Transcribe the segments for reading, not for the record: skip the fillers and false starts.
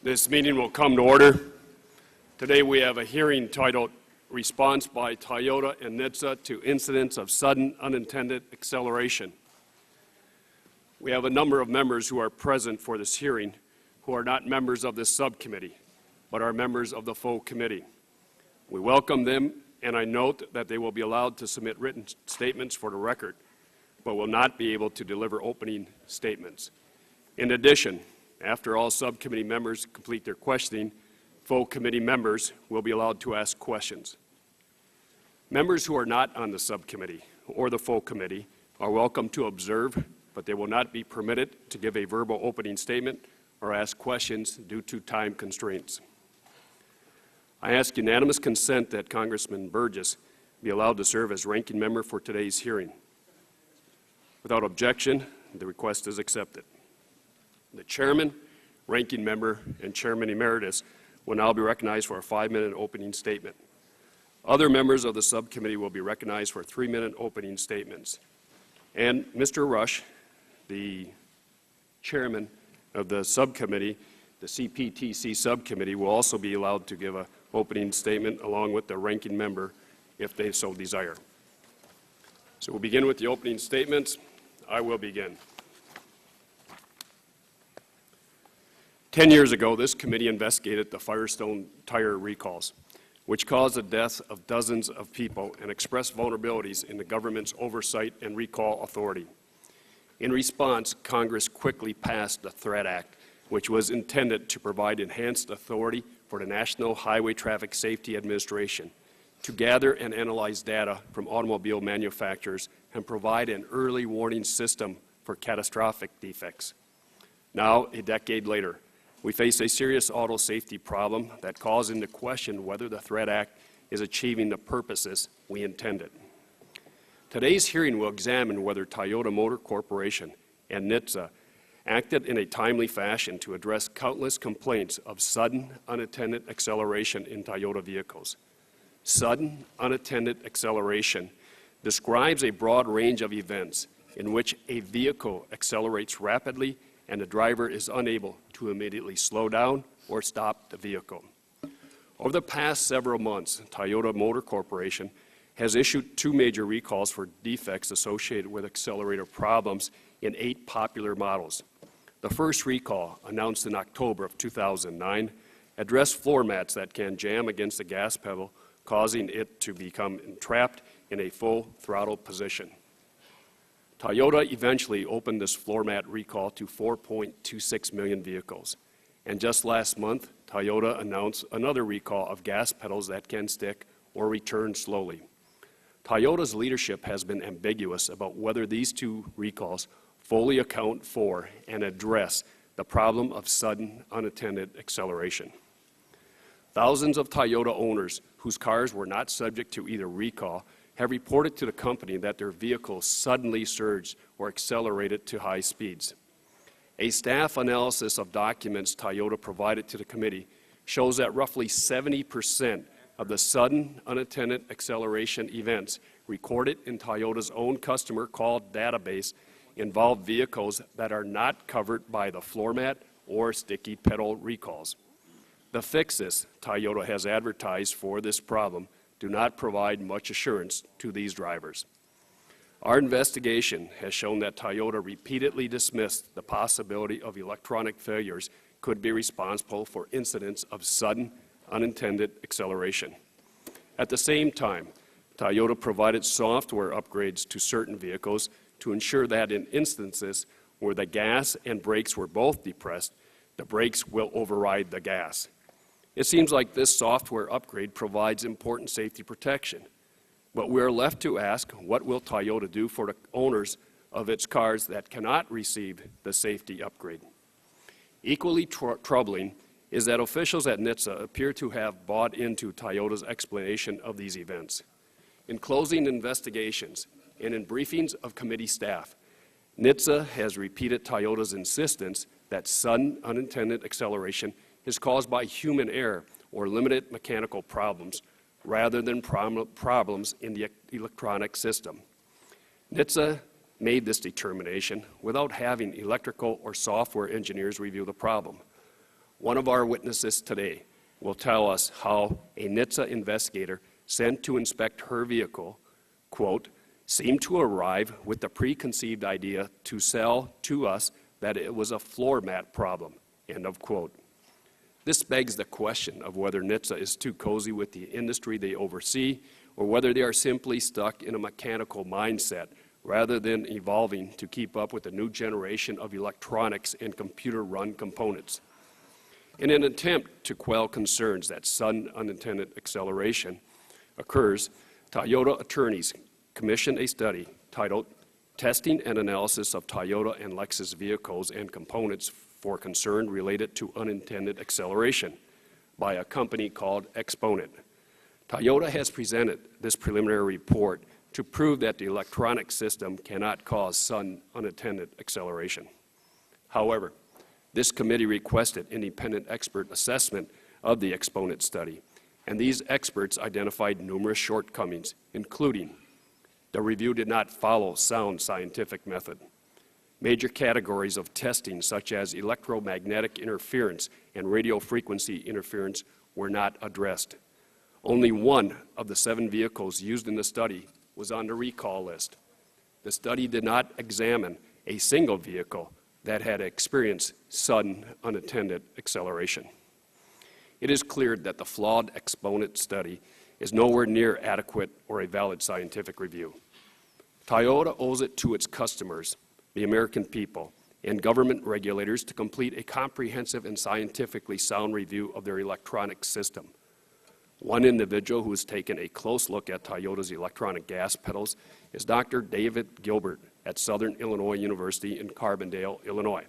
This meeting will come to order. Today we have a hearing titled Response by Toyota and NHTSA to Incidents of Sudden Unintended Acceleration. We have a number of members who are present for this hearing who are not members of this subcommittee, but are members of the full committee. We welcome them, and I note that they will be allowed to submit written statements for the record, but will not be able to deliver opening statements. In addition, after all subcommittee members complete their questioning, full committee members will be allowed to ask questions. Members who are not on the subcommittee or the full committee are welcome to observe, but they will not be permitted to give a verbal opening statement or ask questions due to time constraints. I ask unanimous consent that Congressman Burgess be allowed to serve as ranking member for today's hearing. Without objection, the request is accepted. The chairman, ranking member, and chairman emeritus will now be recognized for a 5-minute opening statement. Other members of the subcommittee will be recognized for 3-minute opening statements. And Mr. Rush, the chairman of the subcommittee, the CPTC subcommittee, will also be allowed to give an opening statement along with the ranking member if they so desire. So we'll begin with the opening statements. I will begin. 10 years ago, this committee investigated the Firestone tire recalls, which caused the deaths of dozens of people and expressed vulnerabilities in the government's oversight and recall authority. In response, Congress quickly passed the THREAT Act, which was intended to provide enhanced authority for the National Highway Traffic Safety Administration to gather and analyze data from automobile manufacturers and provide an early warning system for catastrophic defects. Now, a decade later, we face a serious auto safety problem that calls into question whether the THREAT Act is achieving the purposes we intended. Today's hearing will examine whether Toyota Motor Corporation and NHTSA acted in a timely fashion to address countless complaints of sudden, unattended acceleration in Toyota vehicles. Sudden, unattended acceleration describes a broad range of events in which a vehicle accelerates rapidly and the driver is unable to immediately slow down or stop the vehicle. Over the past several months, Toyota Motor Corporation has issued 2 major recalls for defects associated with accelerator problems in 8 popular models. The first recall, announced in October of 2009, addressed floor mats that can jam against the gas pedal, causing it to become entrapped in a full throttle position. Toyota eventually opened this floor mat recall to 4.26 million vehicles. And just last month, Toyota announced another recall of gas pedals that can stick or return slowly. Toyota's leadership has been ambiguous about whether these 2 recalls fully account for and address the problem of sudden, unattended acceleration. Thousands of Toyota owners whose cars were not subject to either recall have reported to the company that their vehicles suddenly surged or accelerated to high speeds. A staff analysis of documents Toyota provided to the committee shows that roughly 70% of the sudden, unattended acceleration events recorded in Toyota's own customer call database involve vehicles that are not covered by the floor mat or sticky pedal recalls. The fixes Toyota has advertised for this problem do not provide much assurance to these drivers. Our investigation has shown that Toyota repeatedly dismissed the possibility of electronic failures could be responsible for incidents of sudden, unintended acceleration. At the same time, Toyota provided software upgrades to certain vehicles to ensure that in instances where the gas and brakes were both depressed, the brakes will override the gas. It seems like this software upgrade provides important safety protection, but we are left to ask, what will Toyota do for the owners of its cars that cannot receive the safety upgrade? Equally troubling is that officials at NHTSA appear to have bought into Toyota's explanation of these events. In closing investigations and in briefings of committee staff, NHTSA has repeated Toyota's insistence that sudden unintended acceleration is caused by human error or limited mechanical problems rather than problems in the electronic system. NHTSA made this determination without having electrical or software engineers review the problem. One of our witnesses today will tell us how a NHTSA investigator sent to inspect her vehicle, quote, seemed to arrive with the preconceived idea to sell to us that it was a floor mat problem, end of quote. This begs the question of whether NHTSA is too cozy with the industry they oversee, or whether they are simply stuck in a mechanical mindset rather than evolving to keep up with the new generation of electronics and computer-run components. In an attempt to quell concerns that sudden unintended acceleration occurs, Toyota attorneys commissioned a study titled Testing and Analysis of Toyota and Lexus Vehicles and Components for Concern Related to Unintended Acceleration by a company called Exponent. Toyota has presented this preliminary report to prove that the electronic system cannot cause sudden unintended acceleration. However, this committee requested independent expert assessment of the Exponent study, and these experts identified numerous shortcomings, including the review did not follow sound scientific method. Major categories of testing, such as electromagnetic interference and radio frequency interference, were not addressed. Only one of the 7 vehicles used in the study was on the recall list. The study did not examine a single vehicle that had experienced sudden unintended acceleration. It is clear that the flawed Exponent study is nowhere near adequate or a valid scientific review. Toyota owes it to its customers, the American people, and government regulators to complete a comprehensive and scientifically sound review of their electronic system. One individual who has taken a close look at Toyota's electronic gas pedals is Dr. David Gilbert at Southern Illinois University in Carbondale, Illinois.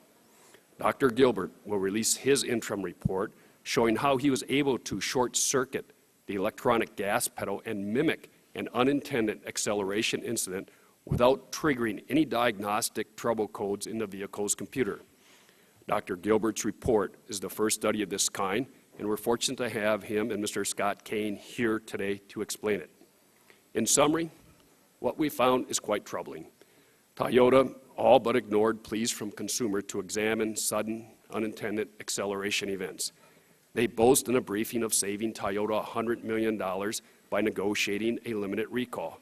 Dr. Gilbert will release his interim report showing how he was able to short-circuit the electronic gas pedal and mimic an unintended acceleration incident without triggering any diagnostic trouble codes in the vehicle's computer. Dr. Gilbert's report is the first study of this kind, and we're fortunate to have him and Mr. Scott Kane here today to explain it. In summary, what we found is quite troubling. Toyota all but ignored pleas from consumers to examine sudden unintended acceleration events. They boast in a briefing of saving Toyota $100 million by negotiating a limited recall.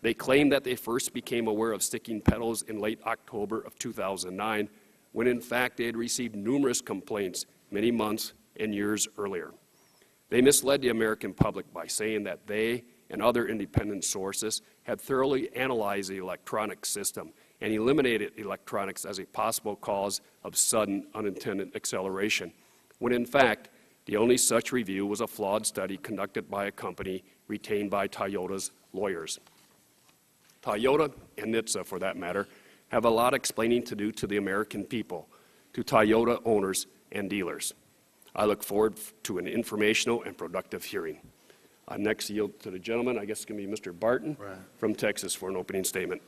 They claim that they first became aware of sticking pedals in late October of 2009, when in fact they had received numerous complaints many months and years earlier. They misled the American public by saying that they and other independent sources had thoroughly analyzed the electronic system and eliminated electronics as a possible cause of sudden unintended acceleration, when in fact the only such review was a flawed study conducted by a company retained by Toyota's lawyers. Toyota, and NHTSA for that matter, have a lot of explaining to do to the American people, to Toyota owners and dealers. I look forward to an informational and productive hearing. I next yield to the gentleman, I guess it's going to be Mr. Barton from Texas for an opening statement.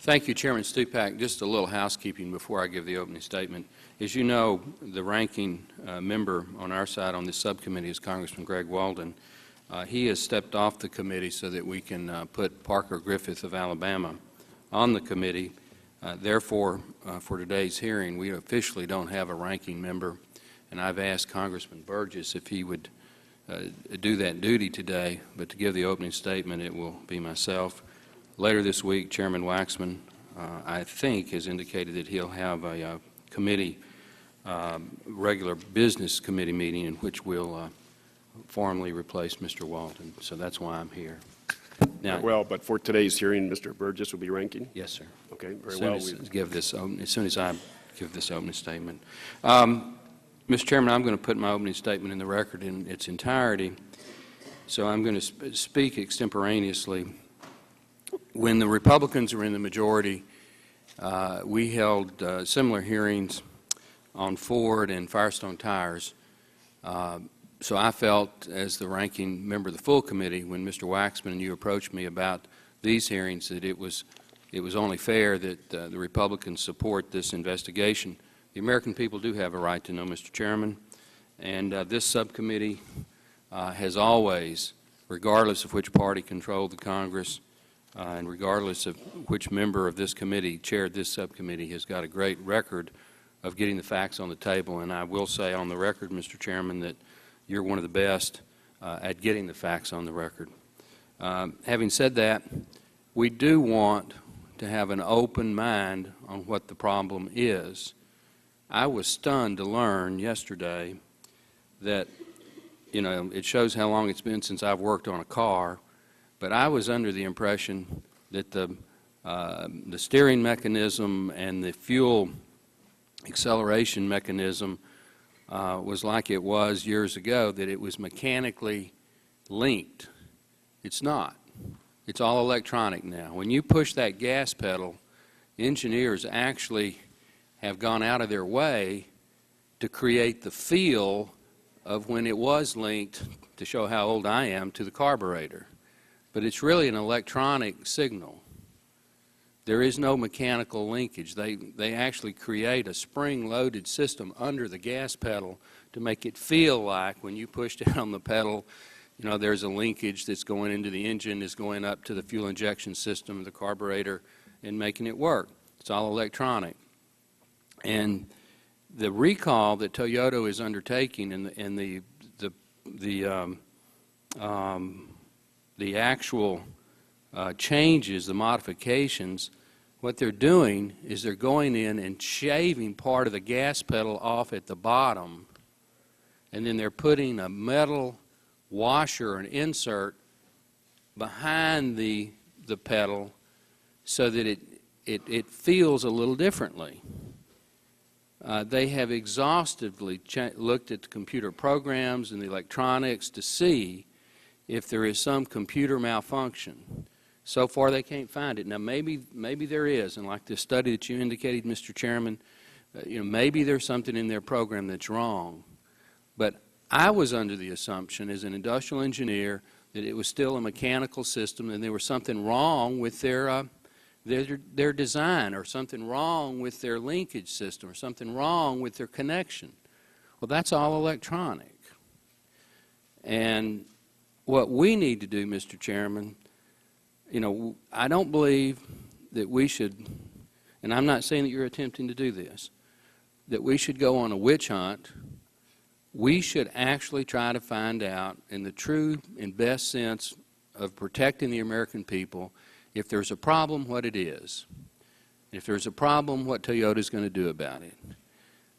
Thank you, Chairman Stupak. Just a little housekeeping before I give the opening statement. As you know, the ranking member on our side on this subcommittee is Congressman Greg Walden. He has stepped off the committee so that we can put Parker Griffith of Alabama on the committee. Therefore, for today's hearing, we officially don't have a ranking member, and I've asked Congressman Burgess if he would do that duty today, but to give the opening statement, it will be myself. Later this week, Chairman Waxman, I think, has indicated that he'll have a committee, regular business committee meeting in which we'll formally replace Mr. Walton. So that's why I'm here. Now, Well, but for today's hearing, Mr. Burgess will be ranking? yes, sir. Okay, very As well. soon as I give this opening statement. Mr. Chairman, I'm going to put my opening statement in the record in its entirety, so I'm going to speak extemporaneously. When the Republicans were in the majority, we held similar hearings on Ford and Firestone tires. So I felt, as the ranking member of the full committee, when Mr. Waxman and you approached me about these hearings, that it was only fair that the Republicans support this investigation. The American people do have a right to know, Mr. Chairman, and this subcommittee has always, regardless of which party controlled the Congress, and regardless of which member of this committee chaired this subcommittee, has got a great record of getting the facts on the table. And I will say on the record, Mr. Chairman, that you're one of the best at getting the facts on the record. Having said that, we do want to have an open mind on what the problem is. I was stunned to learn yesterday that, you know, it shows how long it's been since I've worked on a car, but I was under the impression that the steering mechanism and the fuel acceleration mechanism was like it was years ago, that it was mechanically linked. It's not. It's all electronic now. When you push that gas pedal, engineers actually have gone out of their way to create the feel of when it was linked, to show how old I am, to the carburetor. But it's really an electronic signal. There is no mechanical linkage. They actually create a spring-loaded system under the gas pedal to make it feel like when you push down on the pedal, you know, there's a linkage that's going into the engine, is going up to the fuel injection system, the carburetor, and making it work. It's all electronic. And the recall that Toyota is undertaking and the actual changes, the modifications, what they're doing is they're going in and shaving part of the gas pedal off at the bottom, and then they're putting a metal washer and insert behind the pedal so that it feels a little differently. They have exhaustively looked at the computer programs and the electronics to see if there is some computer malfunction. So far, they can't find it. Now, maybe there is, and like this study that you indicated, Mr. Chairman, you know, maybe there's something in their program that's wrong. But I was under the assumption, as an industrial engineer, that it was still a mechanical system, and there was something wrong with their design, or something wrong with their linkage system, or something wrong with their connection. Well, that's all electronic. And what we need to do, Mr. Chairman, you know, I don't believe that we should, and I'm not saying that you're attempting to do this, that we should go on a witch hunt. We should actually try to find out, in the true and best sense of protecting the American people, if there's a problem, what it is. If there's a problem, what Toyota is going to do about it.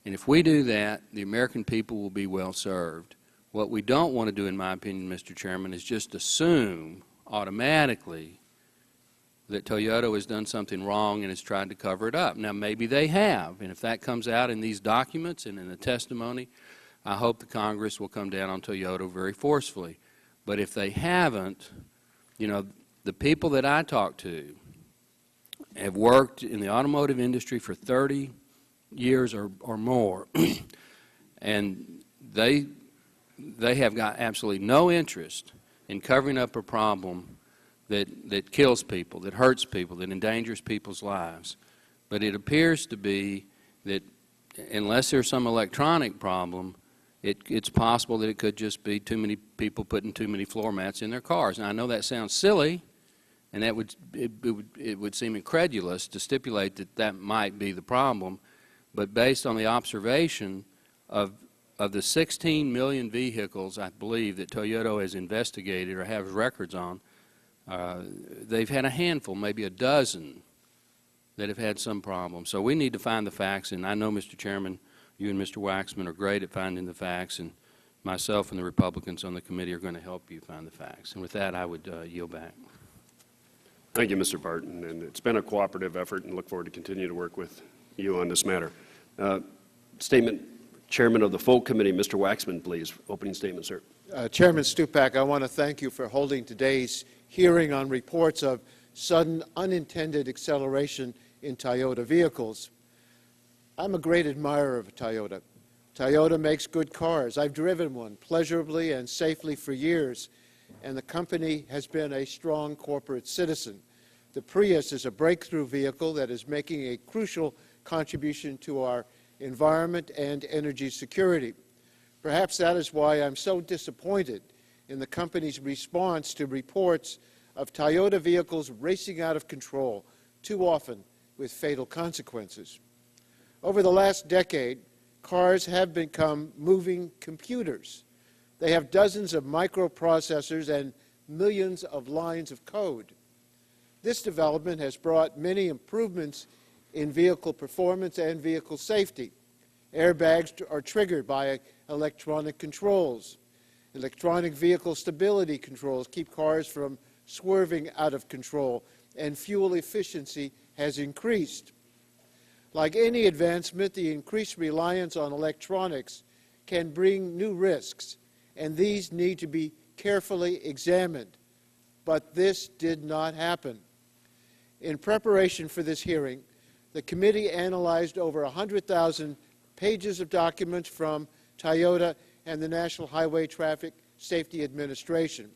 And if we do that, the American people will be well served. What we don't want to do, in my opinion, Mr. Chairman, is just assume automatically that Toyota has done something wrong and has tried to cover it up. Now, maybe they have, and if that comes out in these documents and in the testimony, I hope the Congress will come down on Toyota very forcefully. But if they haven't, you know, the people that I talk to have worked in the automotive industry for 30 years or more, and they have got absolutely no interest in covering up a problem that kills people, that hurts people, that endangers people's lives. But it appears to be that unless there's some electronic problem, it's possible that it could just be too many people putting too many floor mats in their cars. Now, I know that sounds silly, and it would seem incredulous to stipulate that that might be the problem, but based on the observation of the 16 million vehicles, I believe, that Toyota has investigated or has records on, they've had a handful, maybe a dozen, that have had some problem. So we need to find the facts, and I know, Mr. Chairman, you and Mr. Waxman are great at finding the facts, and myself and the Republicans on the committee are going to help you find the facts. And with that, I would yield back. Thank you, Mr. Barton, and it's been a cooperative effort, and look forward to continue to work with you on this matter. Statement, Chairman of the full committee, Mr. Waxman, please. Opening statement, sir. Chairman Stupak, I want to thank you for holding today's hearing on reports of sudden unintended acceleration in Toyota vehicles. I'm a great admirer of Toyota. Toyota makes good cars. I've driven one pleasurably and safely for years, and the company has been a strong corporate citizen. The Prius is a breakthrough vehicle that is making a crucial contribution to our environment and energy security. Perhaps that is why I'm so disappointed in the company's response to reports of Toyota vehicles racing out of control, too often with fatal consequences. Over the last decade, cars have become moving computers. They have dozens of microprocessors and millions of lines of code. This development has brought many improvements in vehicle performance and vehicle safety. Airbags are triggered by electronic controls. Electronic vehicle stability controls keep cars from swerving out of control, and fuel efficiency has increased. Like any advancement, the increased reliance on electronics can bring new risks, and these need to be carefully examined. But this did not happen. In preparation for this hearing, the committee analyzed over 100,000 pages of documents from Toyota and the National Highway Traffic Safety Administration.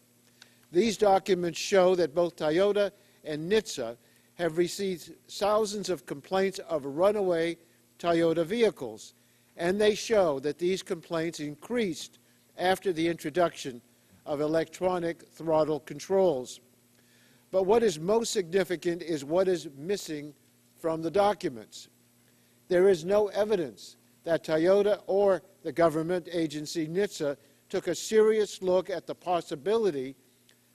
These documents show that both Toyota and NHTSA have received thousands of complaints of runaway Toyota vehicles, and they show that these complaints increased after the introduction of electronic throttle controls. But what is most significant is what is missing from the documents. There is no evidence that Toyota or the government agency NHTSA took a serious look at the possibility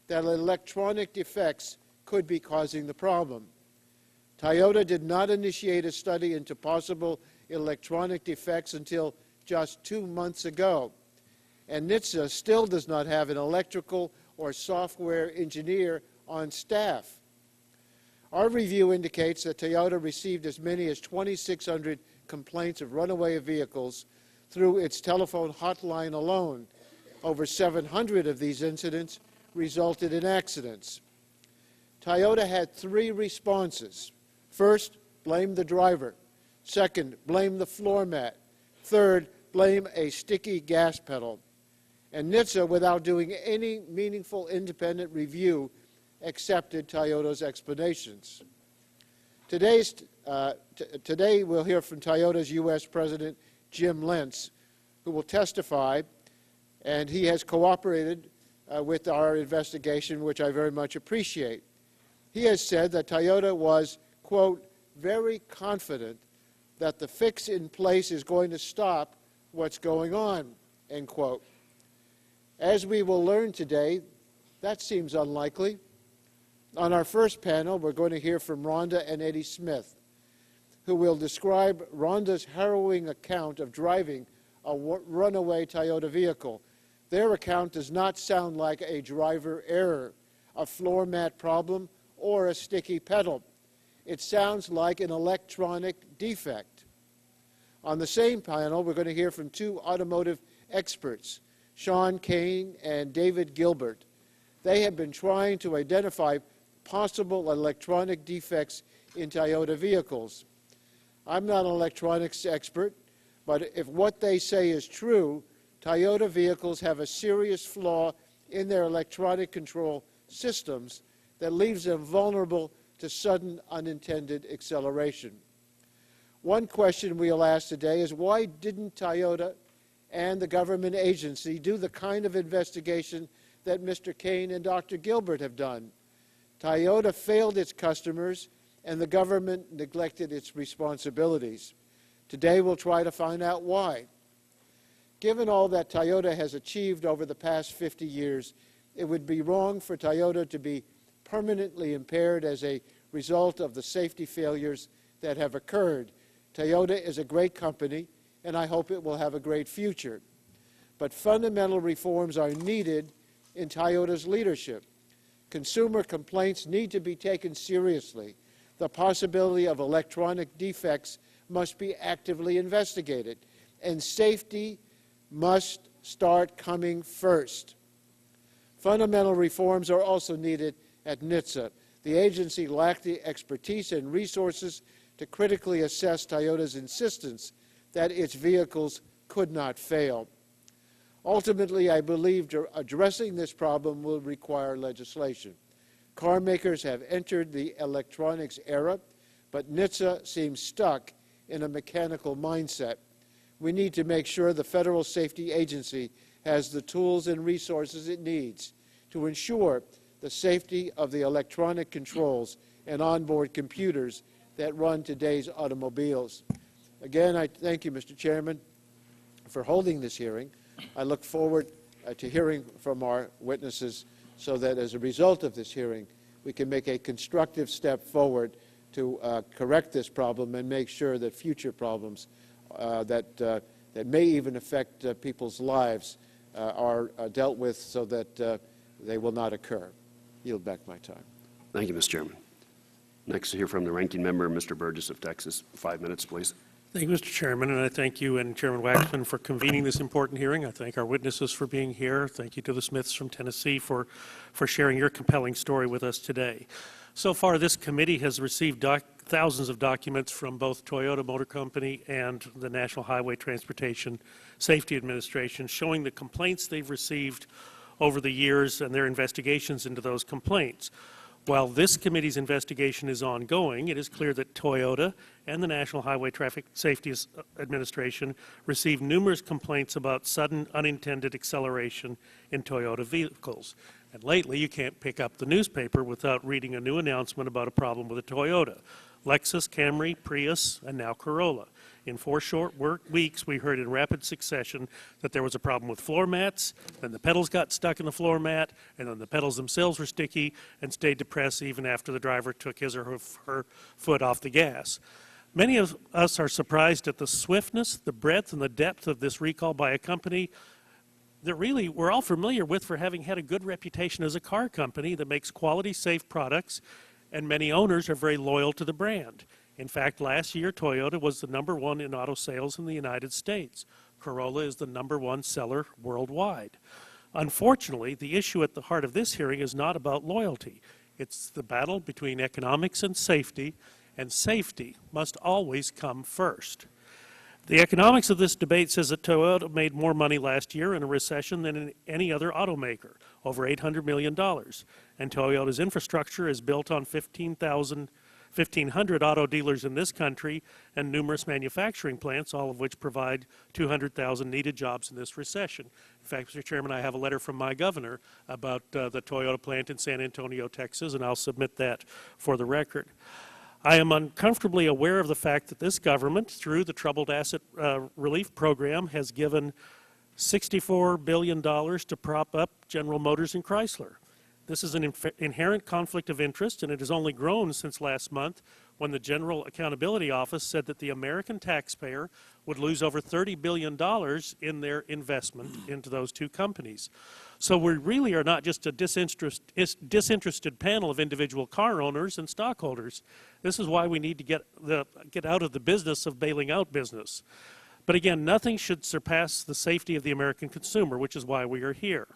that electronic defects could be causing the problem. Toyota did not initiate a study into possible electronic defects until just 2 months ago, and NHTSA still does not have an electrical or software engineer on staff. Our review indicates that Toyota received as many as 2,600 complaints of runaway vehicles through its telephone hotline alone. Over 700 of these incidents resulted in accidents. Toyota had 3 responses. First, blame the driver. Second, blame the floor mat. Third, blame a sticky gas pedal. And NHTSA, without doing any meaningful independent review, accepted Toyota's explanations. Today we'll hear from Toyota's U.S. President Jim Lentz, who will testify, and he has cooperated with our investigation, which I very much appreciate. He has said that Toyota was, quote, very confident that the fix in place is going to stop what's going on, end quote. As we will learn today, that seems unlikely. On our first panel, we're going to hear from Rhonda and Eddie Smith, who will describe Rhonda's harrowing account of driving a runaway Toyota vehicle. Their account does not sound like a driver error, a floor mat problem, or a sticky pedal. It sounds like an electronic defect. On the same panel, we're going to hear from 2 automotive experts, Sean Kane and David Gilbert. They have been trying to identify possible electronic defects in Toyota vehicles. I'm not an electronics expert, but if what they say is true, Toyota vehicles have a serious flaw in their electronic control systems that leaves them vulnerable to sudden unintended acceleration. One question we'll ask today is, why didn't Toyota and the government agency do the kind of investigation that Mr. Kane and Dr. Gilbert have done? Toyota failed its customers, and the government neglected its responsibilities. Today we'll try to find out why. Given all that Toyota has achieved over the past 50 years, it would be wrong for Toyota to be permanently impaired as a result of the safety failures that have occurred. Toyota is a great company, and I hope it will have a great future. But fundamental reforms are needed in Toyota's leadership. Consumer complaints need to be taken seriously. The possibility of electronic defects must be actively investigated, and safety must start coming first. Fundamental reforms are also needed at NHTSA. The agency lacked the expertise and resources to critically assess Toyota's insistence that its vehicles could not fail. Ultimately, I believe addressing this problem will require legislation. Car makers have entered the electronics era, but NHTSA seems stuck in a mechanical mindset. We need to make sure the Federal Safety Agency has the tools and resources it needs to ensure the safety of the electronic controls and onboard computers that run today's automobiles. Again, I thank you, Mr. Chairman, for holding this hearing. I look forward to hearing from our witnesses so that as a result of this hearing, we can make a constructive step forward to correct this problem and make sure that future problems that may even affect people's lives are dealt with so that they will not occur. Yield back my time. Thank you, Mr. Chairman. Next, to hear from the ranking member, Mr. Burgess of Texas. 5 minutes, please. Thank you, Mr. Chairman, and I thank you and Chairman Waxman for convening this important hearing. I thank our witnesses for being here. Thank you to the Smiths from Tennessee for sharing your compelling story with us today. So far, this committee has received thousands of documents from both Toyota Motor Company and the National Highway Transportation Safety Administration showing the complaints they've received over the years and their investigations into those complaints. While this committee's investigation is ongoing, it is clear that Toyota and the National Highway Traffic Safety Administration received numerous complaints about sudden unintended acceleration in Toyota vehicles. And lately, you can't pick up the newspaper without reading a new announcement about a problem with a Toyota. Lexus, Camry, Prius, and now Corolla. In 4 short weeks, we heard in rapid succession that there was a problem with floor mats, then the pedals got stuck in the floor mat, and then the pedals themselves were sticky and stayed depressed even after the driver took his or her foot off the gas. Many of us are surprised at the swiftness, the breadth, and the depth of this recall by a company that really we're all familiar with for having had a good reputation as a car company that makes quality, safe products, and many owners are very loyal to the brand. In fact, last year, Toyota was the #1 in auto sales in the United States. Corolla is the #1 seller worldwide. Unfortunately, the issue at the heart of this hearing is not about loyalty. It's the battle between economics and safety must always come first. The economics of this debate says that Toyota made more money last year in a recession than any other automaker, over $800 million. And Toyota's infrastructure is built on 1,500 auto dealers in this country and numerous manufacturing plants, all of which provide 200,000 needed jobs in this recession. In fact, Mr. Chairman, I have a letter from my governor about the Toyota plant in San Antonio, Texas, and I'll submit that for the record. I am uncomfortably aware of the fact that this government, through the Troubled Asset Relief Program, has given $64 billion to prop up General Motors and Chrysler. This is an inherent conflict of interest, and it has only grown since last month when the General Accountability Office said that the American taxpayer would lose over $30 billion in their investment into those two companies. So we really are not just a disinterested panel of individual car owners and stockholders. This is why we need to get out of the business of bailing out business. But again, nothing should surpass the safety of the American consumer, which is why we are here.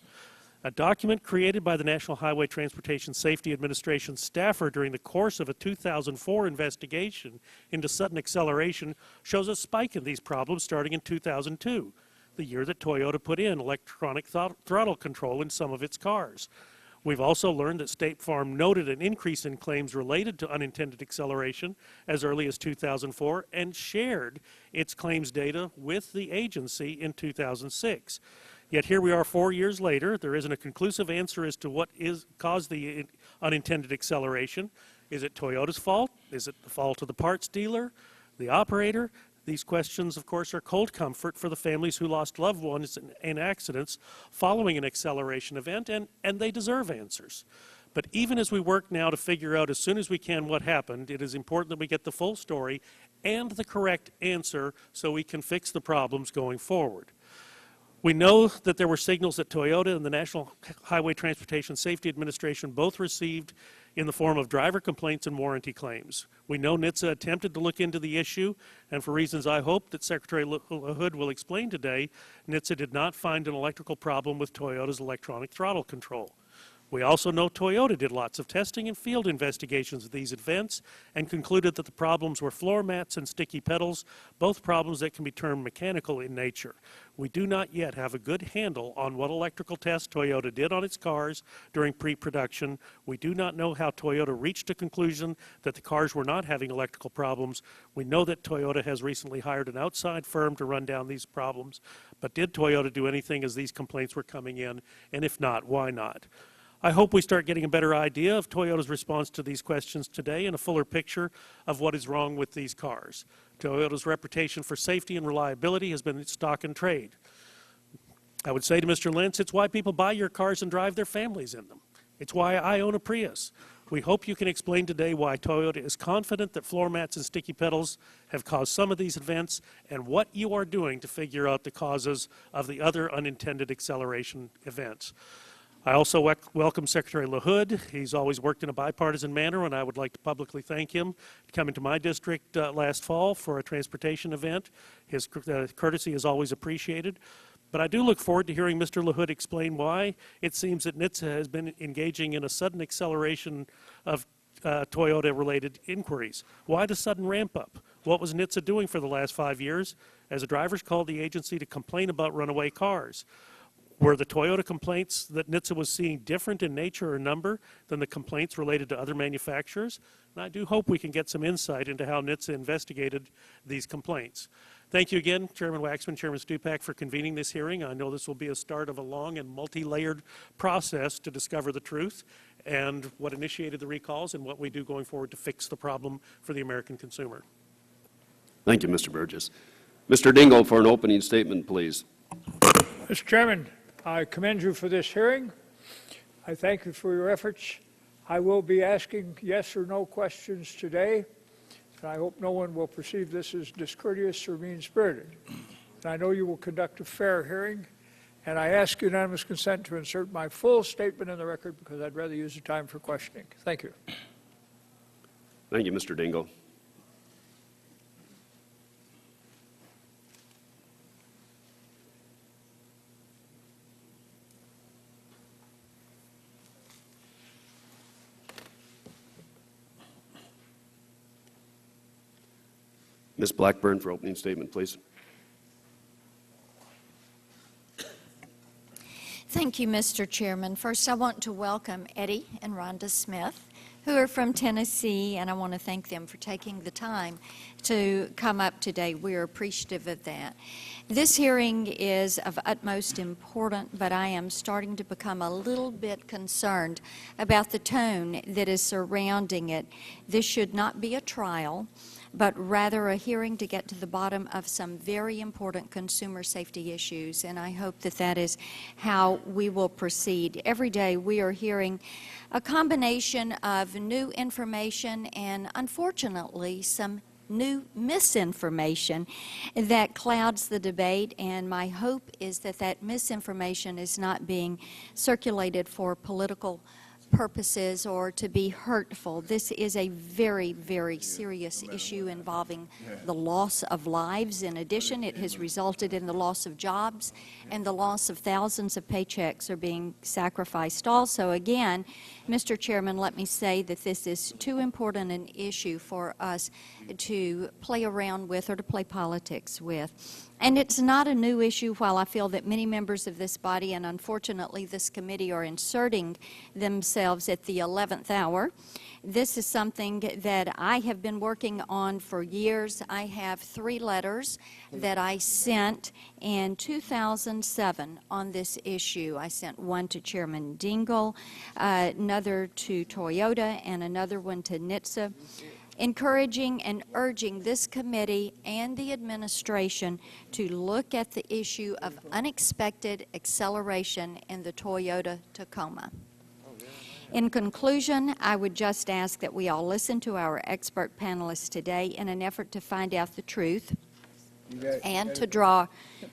A document created by the National Highway Transportation Safety Administration staffer during the course of a 2004 investigation into sudden acceleration shows a spike in these problems starting in 2002, the year that Toyota put in electronic throttle control in some of its cars. We've also learned that State Farm noted an increase in claims related to unintended acceleration as early as 2004 and shared its claims data with the agency in 2006. Yet here we are 4 years later. There isn't a conclusive answer as to what caused the unintended acceleration. Is it Toyota's fault? Is it the fault of the parts dealer, the operator? These questions, of course, are cold comfort for the families who lost loved ones in accidents following an acceleration event, and they deserve answers. But even as we work now to figure out as soon as we can what happened, it is important that we get the full story and the correct answer so we can fix the problems going forward. We know that there were signals that Toyota and the National Highway Transportation Safety Administration both received in the form of driver complaints and warranty claims. We know NHTSA attempted to look into the issue, and for reasons I hope that Secretary LaHood will explain today, NHTSA did not find an electrical problem with Toyota's electronic throttle control. We also know Toyota did lots of testing and field investigations of these events and concluded that the problems were floor mats and sticky pedals, both problems that can be termed mechanical in nature. We do not yet have a good handle on what electrical tests Toyota did on its cars during pre-production. We do not know how Toyota reached a conclusion that the cars were not having electrical problems. We know that Toyota has recently hired an outside firm to run down these problems. But did Toyota do anything as these complaints were coming in? And if not, why not? I hope we start getting a better idea of Toyota's response to these questions today and a fuller picture of what is wrong with these cars. Toyota's reputation for safety and reliability has been stock and trade. I would say to Mr. Lentz, it's why people buy your cars and drive their families in them. It's why I own a Prius. We hope you can explain today why Toyota is confident that floor mats and sticky pedals have caused some of these events and what you are doing to figure out the causes of the other unintended acceleration events. I also welcome Secretary LaHood. He's always worked in a bipartisan manner, and I would like to publicly thank him for coming to my district last fall for a transportation event. His courtesy is always appreciated. But I do look forward to hearing Mr. LaHood explain why it seems that NHTSA has been engaging in a sudden acceleration of Toyota-related inquiries. Why the sudden ramp-up? What was NHTSA doing for the last 5 years as the drivers called the agency to complain about runaway cars? Were the Toyota complaints that NHTSA was seeing different in nature or number than the complaints related to other manufacturers? And I do hope we can get some insight into how NHTSA investigated these complaints. Thank you again, Chairman Waxman, Chairman Stupak, for convening this hearing. I know this will be a start of a long and multi-layered process to discover the truth and what initiated the recalls and what we do going forward to fix the problem for the American consumer. Thank you, Mr. Burgess. Mr. Dingell for an opening statement, please. Mr. Chairman, I commend you for this hearing. I thank you for your efforts. I will be asking yes or no questions today, and I hope no one will perceive this as discourteous or mean-spirited. And I know you will conduct a fair hearing, and I ask unanimous consent to insert my full statement in the record because I'd rather use the time for questioning. Thank you. Thank you, Mr. Dingell. Ms. Blackburn for opening statement, please. Thank you, Mr. Chairman. First, I want to welcome Eddie and Rhonda Smith, who are from Tennessee, and I want to thank them for taking the time to come up today. We are appreciative of that. This hearing is of utmost importance, but I am starting to become a little bit concerned about the tone that is surrounding it. This should not be a trial, but rather a hearing to get to the bottom of some very important consumer safety issues, and I hope that that is how we will proceed. Every day we are hearing a combination of new information and, unfortunately, some new misinformation that clouds the debate, and my hope is that that misinformation is not being circulated for political purposes or to be hurtful. This is a very, very serious issue involving the loss of lives. In addition, it has resulted in the loss of jobs and the loss of thousands of paychecks are being sacrificed. Also, again, Mr. Chairman, let me say that this is too important an issue for us to play around with or to play politics with. And it's not a new issue. While I feel that many members of this body and unfortunately this committee are inserting themselves at the 11th hour, this is something that I have been working on for years. I have 3 letters that I sent in 2007 on this issue. I sent one to Chairman Dingell, another to Toyota, and another one to NHTSA, encouraging and urging this committee and the administration to look at the issue of unexpected acceleration in the Toyota Tacoma. In conclusion, I would just ask that we all listen to our expert panelists today in an effort to find out the truth and to draw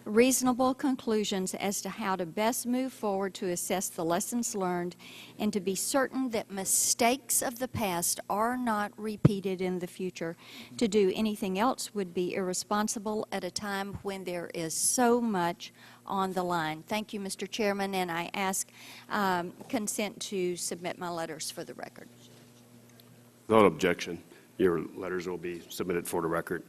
reasonable conclusions as to how to best move forward to assess the lessons learned and to be certain that mistakes of the past are not repeated in the future. To do anything else would be irresponsible at a time when there is so much on the line. Thank you, Mr. Chairman, and I ask consent to submit my letters for the record. Without objection, your letters will be submitted for the record.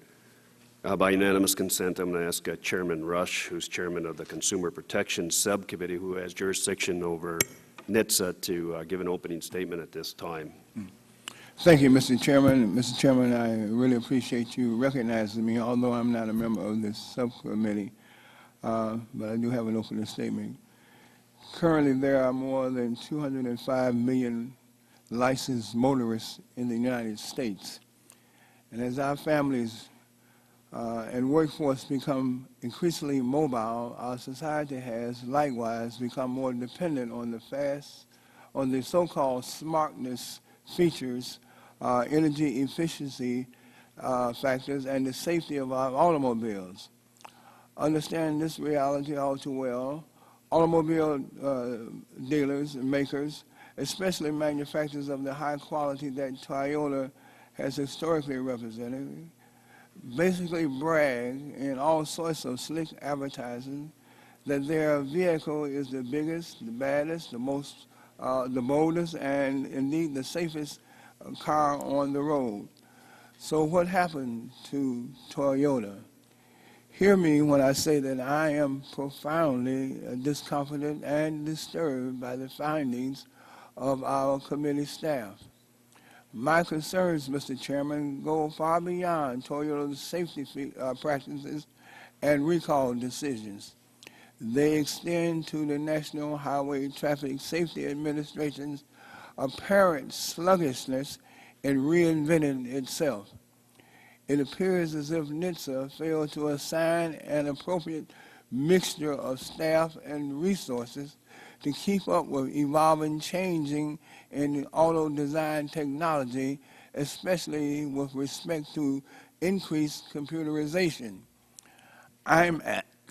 By unanimous consent, I'm going to ask Chairman Rush, who's chairman of the Consumer Protection Subcommittee, who has jurisdiction over NHTSA, to give an opening statement at this time. Thank you, Mr. Chairman. Mr. Chairman, I really appreciate you recognizing me, although I'm not a member of this subcommittee, but I do have an opening statement. Currently, there are more than 205 million licensed motorists in the United States. And as our families and workforce become increasingly mobile, our society has likewise become more dependent on the so-called smartness features, energy efficiency factors, and the safety of our automobiles. Understanding this reality all too well, automobile dealers and makers, especially manufacturers of the high quality that Toyota has historically represented, basically brag in all sorts of slick advertising that their vehicle is the biggest, the baddest, the boldest, and indeed the safest car on the road. So what happened to Toyota? Hear me when I say that I am profoundly discomforted and disturbed by the findings of our committee staff. My concerns, Mr. Chairman, go far beyond Toyota's safety practices and recall decisions. They extend to the National Highway Traffic Safety Administration's apparent sluggishness in reinventing itself. It appears as if NHTSA failed to assign an appropriate mixture of staff and resources to keep up with evolving, changing in auto design technology, especially with respect to increased computerization. I'm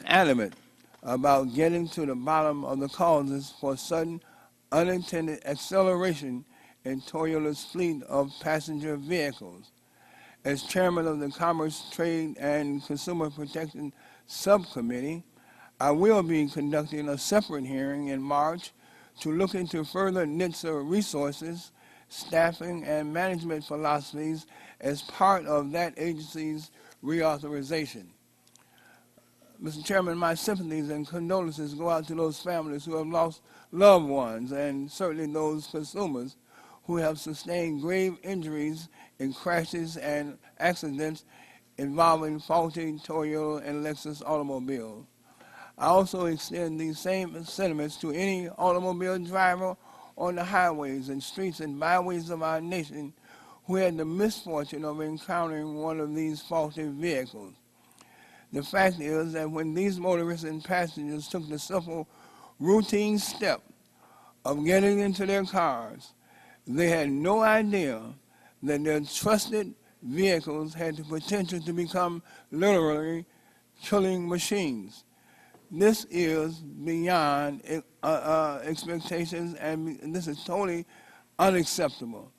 adamant about getting to the bottom of the causes for sudden unintended acceleration in Toyota's fleet of passenger vehicles. As chairman of the Commerce, Trade, and Consumer Protection Subcommittee, I will be conducting a separate hearing in March to look into further NHTSA resources, staffing, and management philosophies as part of that agency's reauthorization. Mr. Chairman, my sympathies and condolences go out to those families who have lost loved ones, and certainly those consumers who have sustained grave injuries in crashes and accidents involving faulty Toyota and Lexus automobiles. I also extend these same sentiments to any automobile driver on the highways and streets and byways of our nation who had the misfortune of encountering one of these faulty vehicles. The fact is that when these motorists and passengers took the simple, routine step of getting into their cars, they had no idea that their trusted vehicles had the potential to become literally killing machines. This is beyond expectations, and this is totally unacceptable.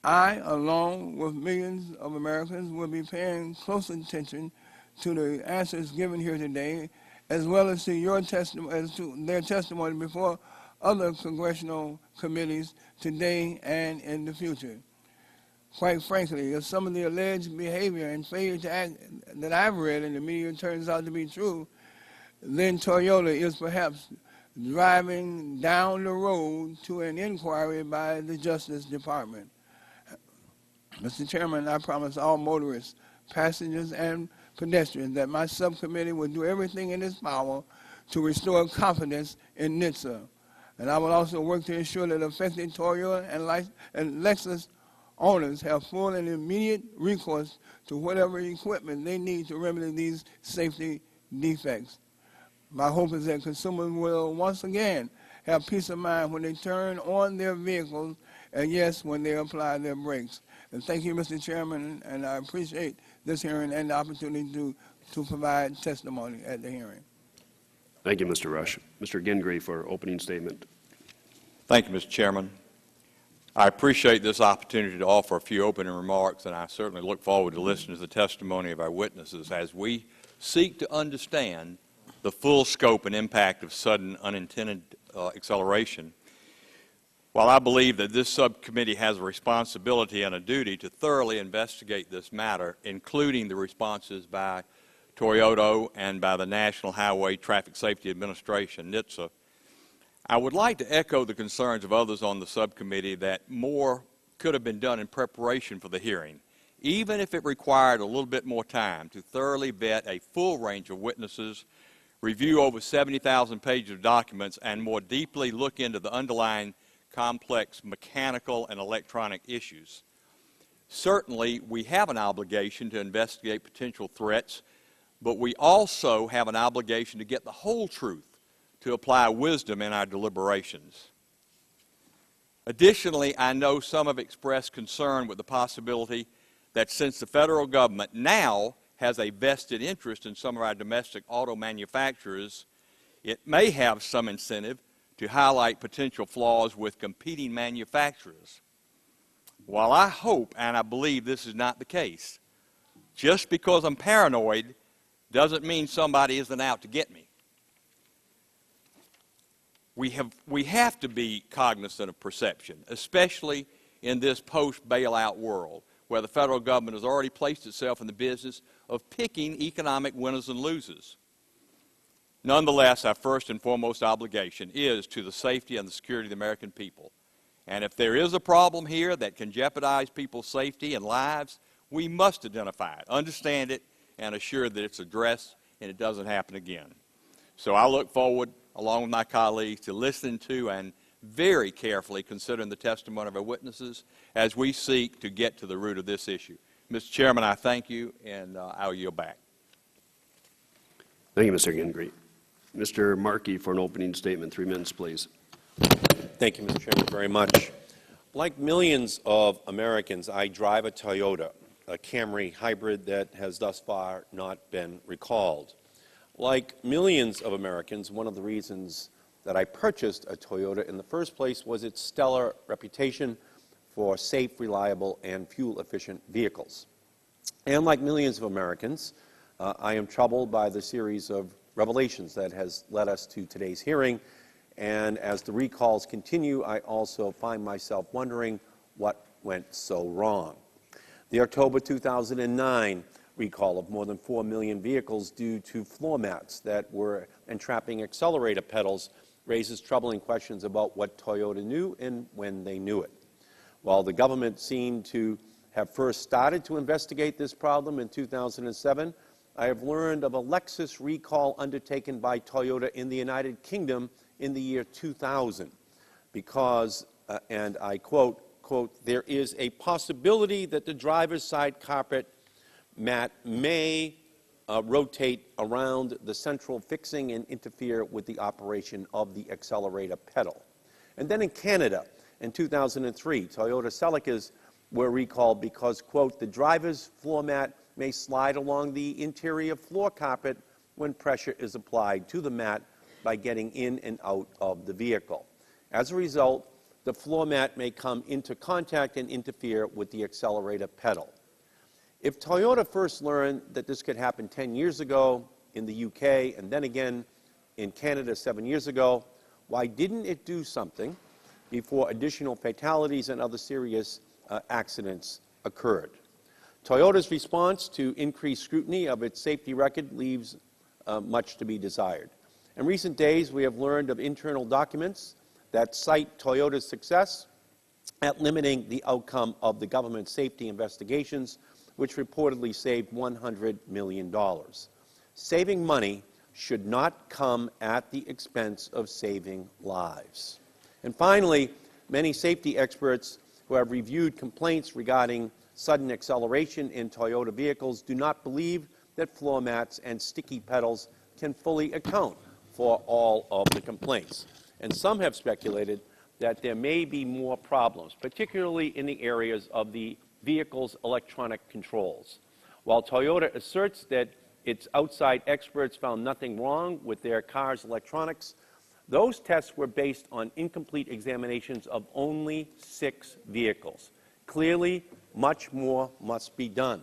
I, along with millions of Americans, will be paying close attention to the answers given here today, as well as to your testimony, as to their testimony before other congressional committees today and in the future. Quite frankly, if some of the alleged behavior and failure to act that I've read in the media turns out to be true, then Toyota is perhaps driving down the road to an inquiry by the Justice Department. Mr. Chairman, I promise all motorists, passengers, and pedestrians that my subcommittee will do everything in its power to restore confidence in NHTSA. And I will also work to ensure that affected Toyota and Lexus owners have full and immediate recourse to whatever equipment they need to remedy these safety defects. My hope is that consumers will once again have peace of mind when they turn on their vehicles, and yes, when they apply their brakes. And thank you, Mr. Chairman, and I appreciate this hearing and the opportunity to provide testimony at the hearing. Thank you, Mr. Rush. Mr. Gingrey for opening statement. Thank you, Mr. Chairman. I appreciate this opportunity to offer a few opening remarks, and I certainly look forward to listening to the testimony of our witnesses as we seek to understand the full scope and impact of sudden unintended acceleration. While I believe that this subcommittee has a responsibility and a duty to thoroughly investigate this matter, including the responses by Toyota and by the National Highway Traffic Safety Administration, NHTSA, I would like to echo the concerns of others on the subcommittee that more could have been done in preparation for the hearing, even if it required a little bit more time to thoroughly vet a full range of witnesses, review over 70,000 pages of documents, and more deeply look into the underlying complex mechanical and electronic issues. Certainly, we have an obligation to investigate potential threats, but we also have an obligation to get the whole truth, to apply wisdom in our deliberations. Additionally, I know some have expressed concern with the possibility that since the federal government now has a vested interest in some of our domestic auto manufacturers, it may have some incentive to highlight potential flaws with competing manufacturers. While I hope and I believe this is not the case, just because I'm paranoid doesn't mean somebody isn't out to get me. We have to be cognizant of perception, especially in this post-bailout world, where the federal government has already placed itself in the business of picking economic winners and losers. Nonetheless, our first and foremost obligation is to the safety and the security of the American people. And if there is a problem here that can jeopardize people's safety and lives, we must identify it, understand it, and assure that it's addressed and it doesn't happen again. So I look forward, along with my colleagues, to listening to and very carefully considering the testimony of our witnesses as we seek to get to the root of this issue. Mr. Chairman, I thank you, and I'll yield back. Thank you, Mr. Gingrich. Mr. Markey for an opening statement. 3 minutes, please. Thank you, Mr. Chairman, very much. Like millions of Americans, I drive a Toyota, a Camry hybrid that has thus far not been recalled. Like millions of Americans, one of the reasons that I purchased a Toyota in the first place was its stellar reputation for safe, reliable, and fuel-efficient vehicles. And like millions of Americans, I am troubled by the series of revelations that has led us to today's hearing. And as the recalls continue, I also find myself wondering what went so wrong. The October 2009 recall of more than 4 million vehicles due to floor mats that were entrapping accelerator pedals raises troubling questions about what Toyota knew and when they knew it. While the government seemed to have first started to investigate this problem in 2007, I have learned of a Lexus recall undertaken by Toyota in the United Kingdom in the year 2000 because, and I quote, there is a possibility that the driver's side carpet mat may rotate around the central fixing and interfere with the operation of the accelerator pedal. And then in Canada, in 2003, Toyota Celicas were recalled because, quote, the driver's floor mat may slide along the interior floor carpet when pressure is applied to the mat by getting in and out of the vehicle. As a result, the floor mat may come into contact and interfere with the accelerator pedal. If Toyota first learned that this could happen 10 years ago in the UK and then again in Canada 7 years ago, why didn't it do something before additional fatalities and other serious accidents occurred? Toyota's response to increased scrutiny of its safety record leaves much to be desired. In recent days, we have learned of internal documents that cite Toyota's success at limiting the outcome of the government's safety investigations, which reportedly saved $100 million. Saving money should not come at the expense of saving lives. And finally, many safety experts who have reviewed complaints regarding sudden acceleration in Toyota vehicles do not believe that floor mats and sticky pedals can fully account for all of the complaints. And some have speculated that there may be more problems, particularly in the areas of the vehicle's electronic controls. While Toyota asserts that its outside experts found nothing wrong with their car's electronics, those tests were based on incomplete examinations of only 6 vehicles. Clearly, much more must be done.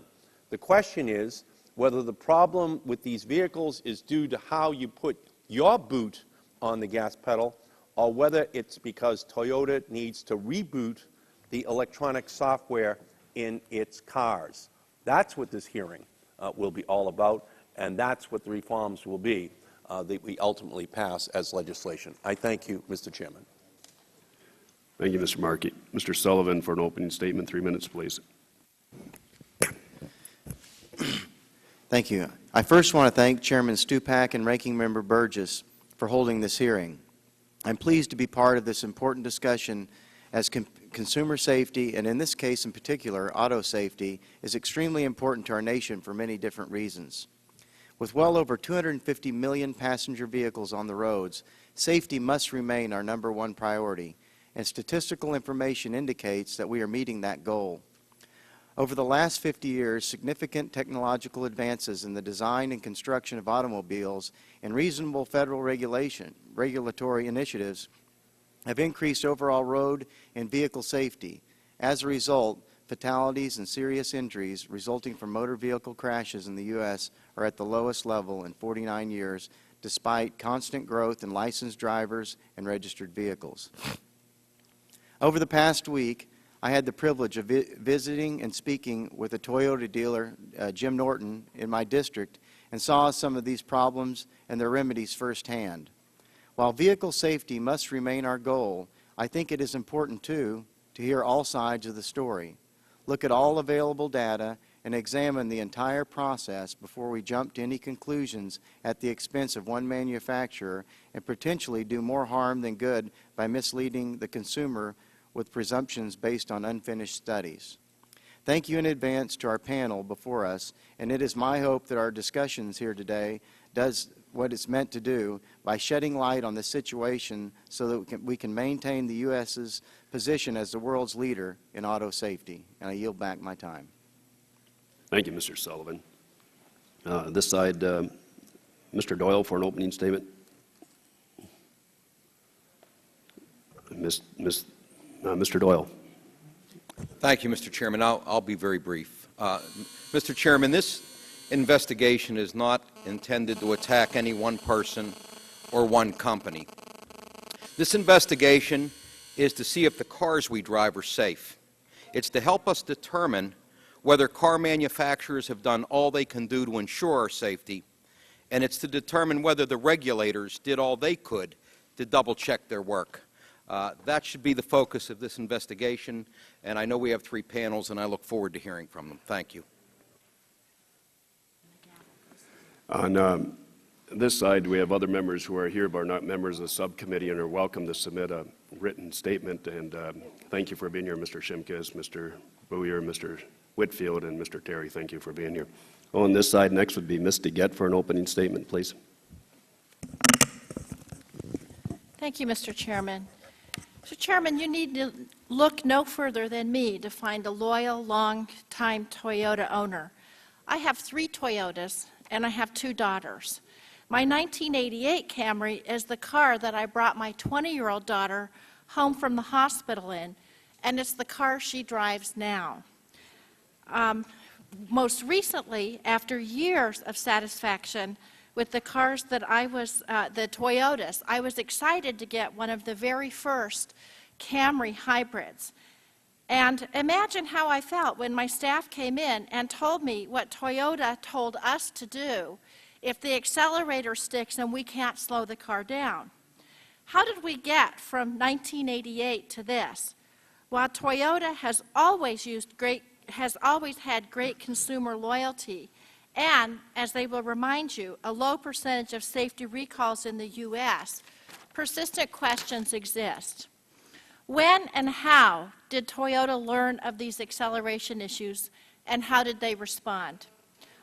The question is whether the problem with these vehicles is due to how you put your boot on the gas pedal, or whether it's because Toyota needs to reboot the electronic software in its cars. That's what this hearing will be all about, and that's what the reforms will be that we ultimately pass as legislation. I thank you, Mr. Chairman. Thank you, Mr. Markey. Mr. Sullivan for an opening statement. 3 minutes, please. Thank you. I first want to thank Chairman Stupak and Ranking Member Burgess for holding this hearing. I'm pleased to be part of this important discussion as consumer safety, and in this case in particular, auto safety, is extremely important to our nation for many different reasons. With well over 250 million passenger vehicles on the roads, safety must remain our #1 priority, and statistical information indicates that we are meeting that goal. Over the last 50 years, significant technological advances in the design and construction of automobiles and reasonable federal regulatory initiatives have increased overall road and vehicle safety. As a result, fatalities and serious injuries resulting from motor vehicle crashes in the U.S. are at the lowest level in 49 years, despite constant growth in licensed drivers and registered vehicles. Over the past week, I had the privilege of visiting and speaking with a Toyota dealer, Jim Norton, in my district, and saw some of these problems and their remedies firsthand. While vehicle safety must remain our goal, I think it is important, too, to hear all sides of the story, look at all available data, and examine the entire process before we jump to any conclusions at the expense of one manufacturer and potentially do more harm than good by misleading the consumer with presumptions based on unfinished studies. Thank you in advance to our panel before us, and it is my hope that our discussions here today does what it's meant to do by shedding light on the situation so that we can maintain the U.S.'s position as the world's leader in auto safety. And I yield back my time. Thank you, Mr. Sullivan. This side, Mr. Doyle for an opening statement. Mr. Doyle. Thank you, Mr. Chairman. I'll be very brief. Mr. Chairman, this investigation is not intended to attack any one person or one company. This investigation is to see if the cars we drive are safe. It's to help us determine whether car manufacturers have done all they can do to ensure our safety, and it's to determine whether the regulators did all they could to double-check their work. That should be the focus of this investigation, and I know we have 3 panels, and I look forward to hearing from them. Thank you. On this side, we have other members who are here but are not members of the subcommittee and are welcome to submit a written statement. And thank you for being here, Mr. Shimkus, Mr. Booyer, Mr. Whitfield, and Mr. Terry. Thank you for being here. On this side, next would be Ms. DeGette for an opening statement, please. Thank you, Mr. Chairman. Mr. Chairman, you need to look no further than me to find a loyal, long-time Toyota owner. I have 3 Toyotas, and I have 2 daughters. My 1988 Camry is the car that I brought my 20-year-old daughter home from the hospital in, and it's the car she drives now. Most recently, after years of satisfaction with the cars that the Toyotas, I was excited to get one of the very first Camry hybrids. And imagine how I felt when my staff came in and told me what Toyota told us to do if the accelerator sticks and we can't slow the car down. How did we get from 1988 to this? While Toyota has always had great consumer loyalty, and, as they will remind you, a low percentage of safety recalls in the U.S., persistent questions exist. When and how did Toyota learn of these acceleration issues, and how did they respond?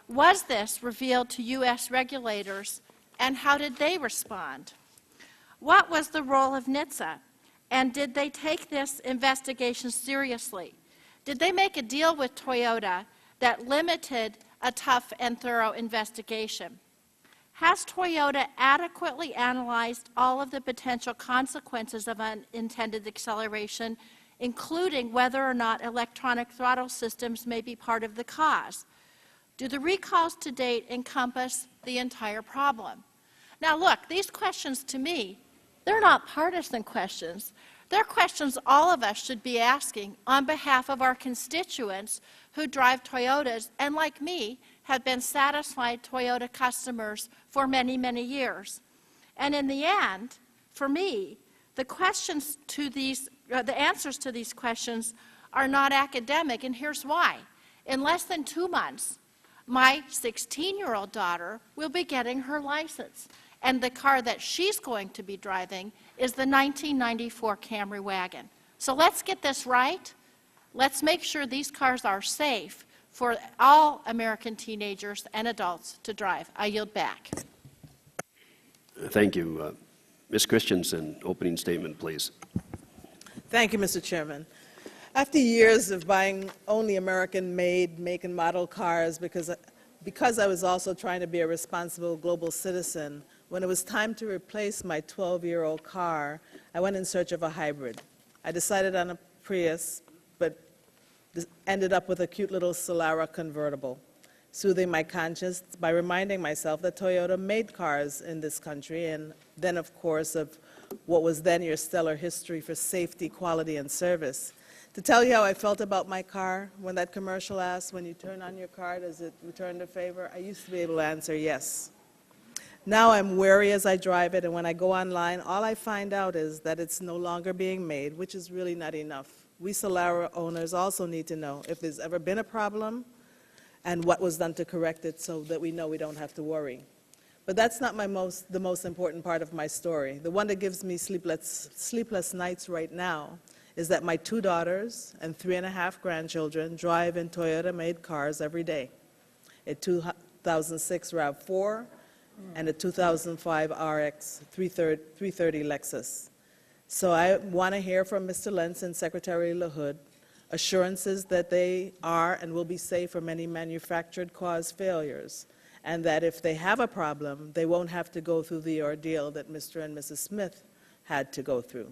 Was this revealed to U.S. regulators, and how did they respond? What was the role of NHTSA, and did they take this investigation seriously? Did they make a deal with Toyota that limited a tough and thorough investigation? Has Toyota adequately analyzed all of the potential consequences of unintended acceleration, including whether or not electronic throttle systems may be part of the cause? Do the recalls to date encompass the entire problem? Now look, these questions to me, they're not partisan questions. They're questions all of us should be asking on behalf of our constituents who drive Toyotas and, like me, have been satisfied Toyota customers for many, many years. And in the end, for me, the answers to these questions are not academic, and here's why. In less than 2 months, My 16-year-old daughter will be getting her license, and the car that she's going to be driving is the 1994 Camry wagon. So let's get this right. Let's make sure these cars are safe for all American teenagers and adults to drive. I yield back. Thank you. Ms. Christensen, opening statement, please. Thank you, Mr. Chairman. After years of buying only American-made, make and model cars, because I was also trying to be a responsible global citizen, when it was time to replace my 12-year-old car, I went in search of a hybrid. I decided on a Prius, but ended up with a cute little Solara convertible, soothing my conscience by reminding myself that Toyota made cars in this country, and then, of course, of what was then your stellar history for safety, quality, and service. To tell you how I felt about my car, when that commercial asked, when you turn on your car, does it return the favor? I used to be able to answer yes. Now I'm wary as I drive it, and when I go online, all I find out is that it's no longer being made, which is really not enough. We Solara owners also need to know if there's ever been a problem and what was done to correct it so that we know we don't have to worry. But that's not the most important part of my story. The one that gives me sleepless nights right now is that my 2 daughters and 3.5 grandchildren drive in Toyota-made cars every day. A 2006 RAV4 and a 2005 RX 330 Lexus. So I want to hear from Mr. Lentz and Secretary LaHood assurances that they are and will be safe from any manufactured cause failures, and that if they have a problem, they won't have to go through the ordeal that Mr. and Mrs. Smith had to go through.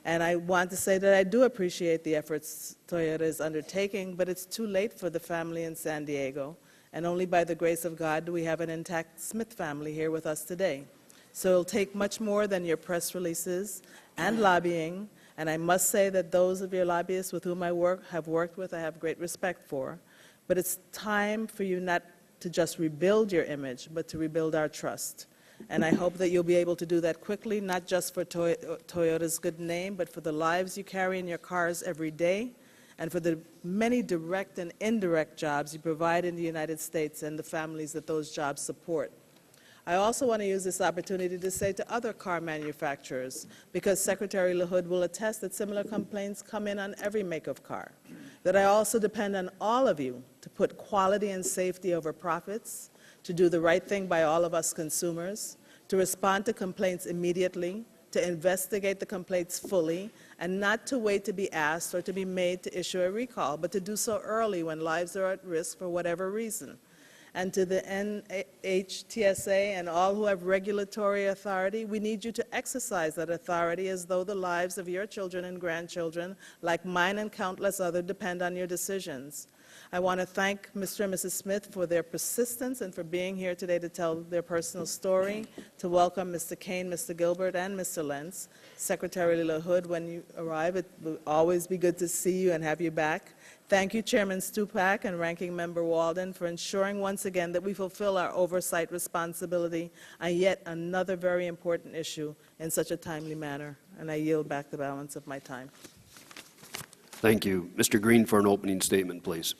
And I want to say that I do appreciate the efforts Toyota is undertaking, but it's too late for the family in San Diego, and only by the grace of God do we have an intact Smith family here with us today. So it'll take much more than your press releases and lobbying, and I must say that those of your lobbyists with whom I have worked with, I have great respect for. But it's time for you not to just rebuild your image, but to rebuild our trust. And I hope that you'll be able to do that quickly, not just for Toyota's good name, but for the lives you carry in your cars every day, and for the many direct and indirect jobs you provide in the United States and the families that those jobs support. I also want to use this opportunity to say to other car manufacturers, because Secretary LaHood will attest that similar complaints come in on every make of car, that I also depend on all of you to put quality and safety over profits, to do the right thing by all of us consumers, to respond to complaints immediately, to investigate the complaints fully, and not to wait to be asked or to be made to issue a recall, but to do so early when lives are at risk for whatever reason. And to the NHTSA and all who have regulatory authority, we need you to exercise that authority as though the lives of your children and grandchildren, like mine and countless others, depend on your decisions. I want to thank Mr. and Mrs. Smith for their persistence and for being here today to tell their personal story, to welcome Mr. Kane, Mr. Gilbert, and Mr. Lentz. Secretary LaHood, when you arrive, it will always be good to see you and have you back. Thank you, Chairman Stupak and Ranking Member Walden, for ensuring once again that we fulfill our oversight responsibility on yet another very important issue in such a timely manner. And I yield back the balance of my time. Thank you. Mr. Green for an opening statement, please.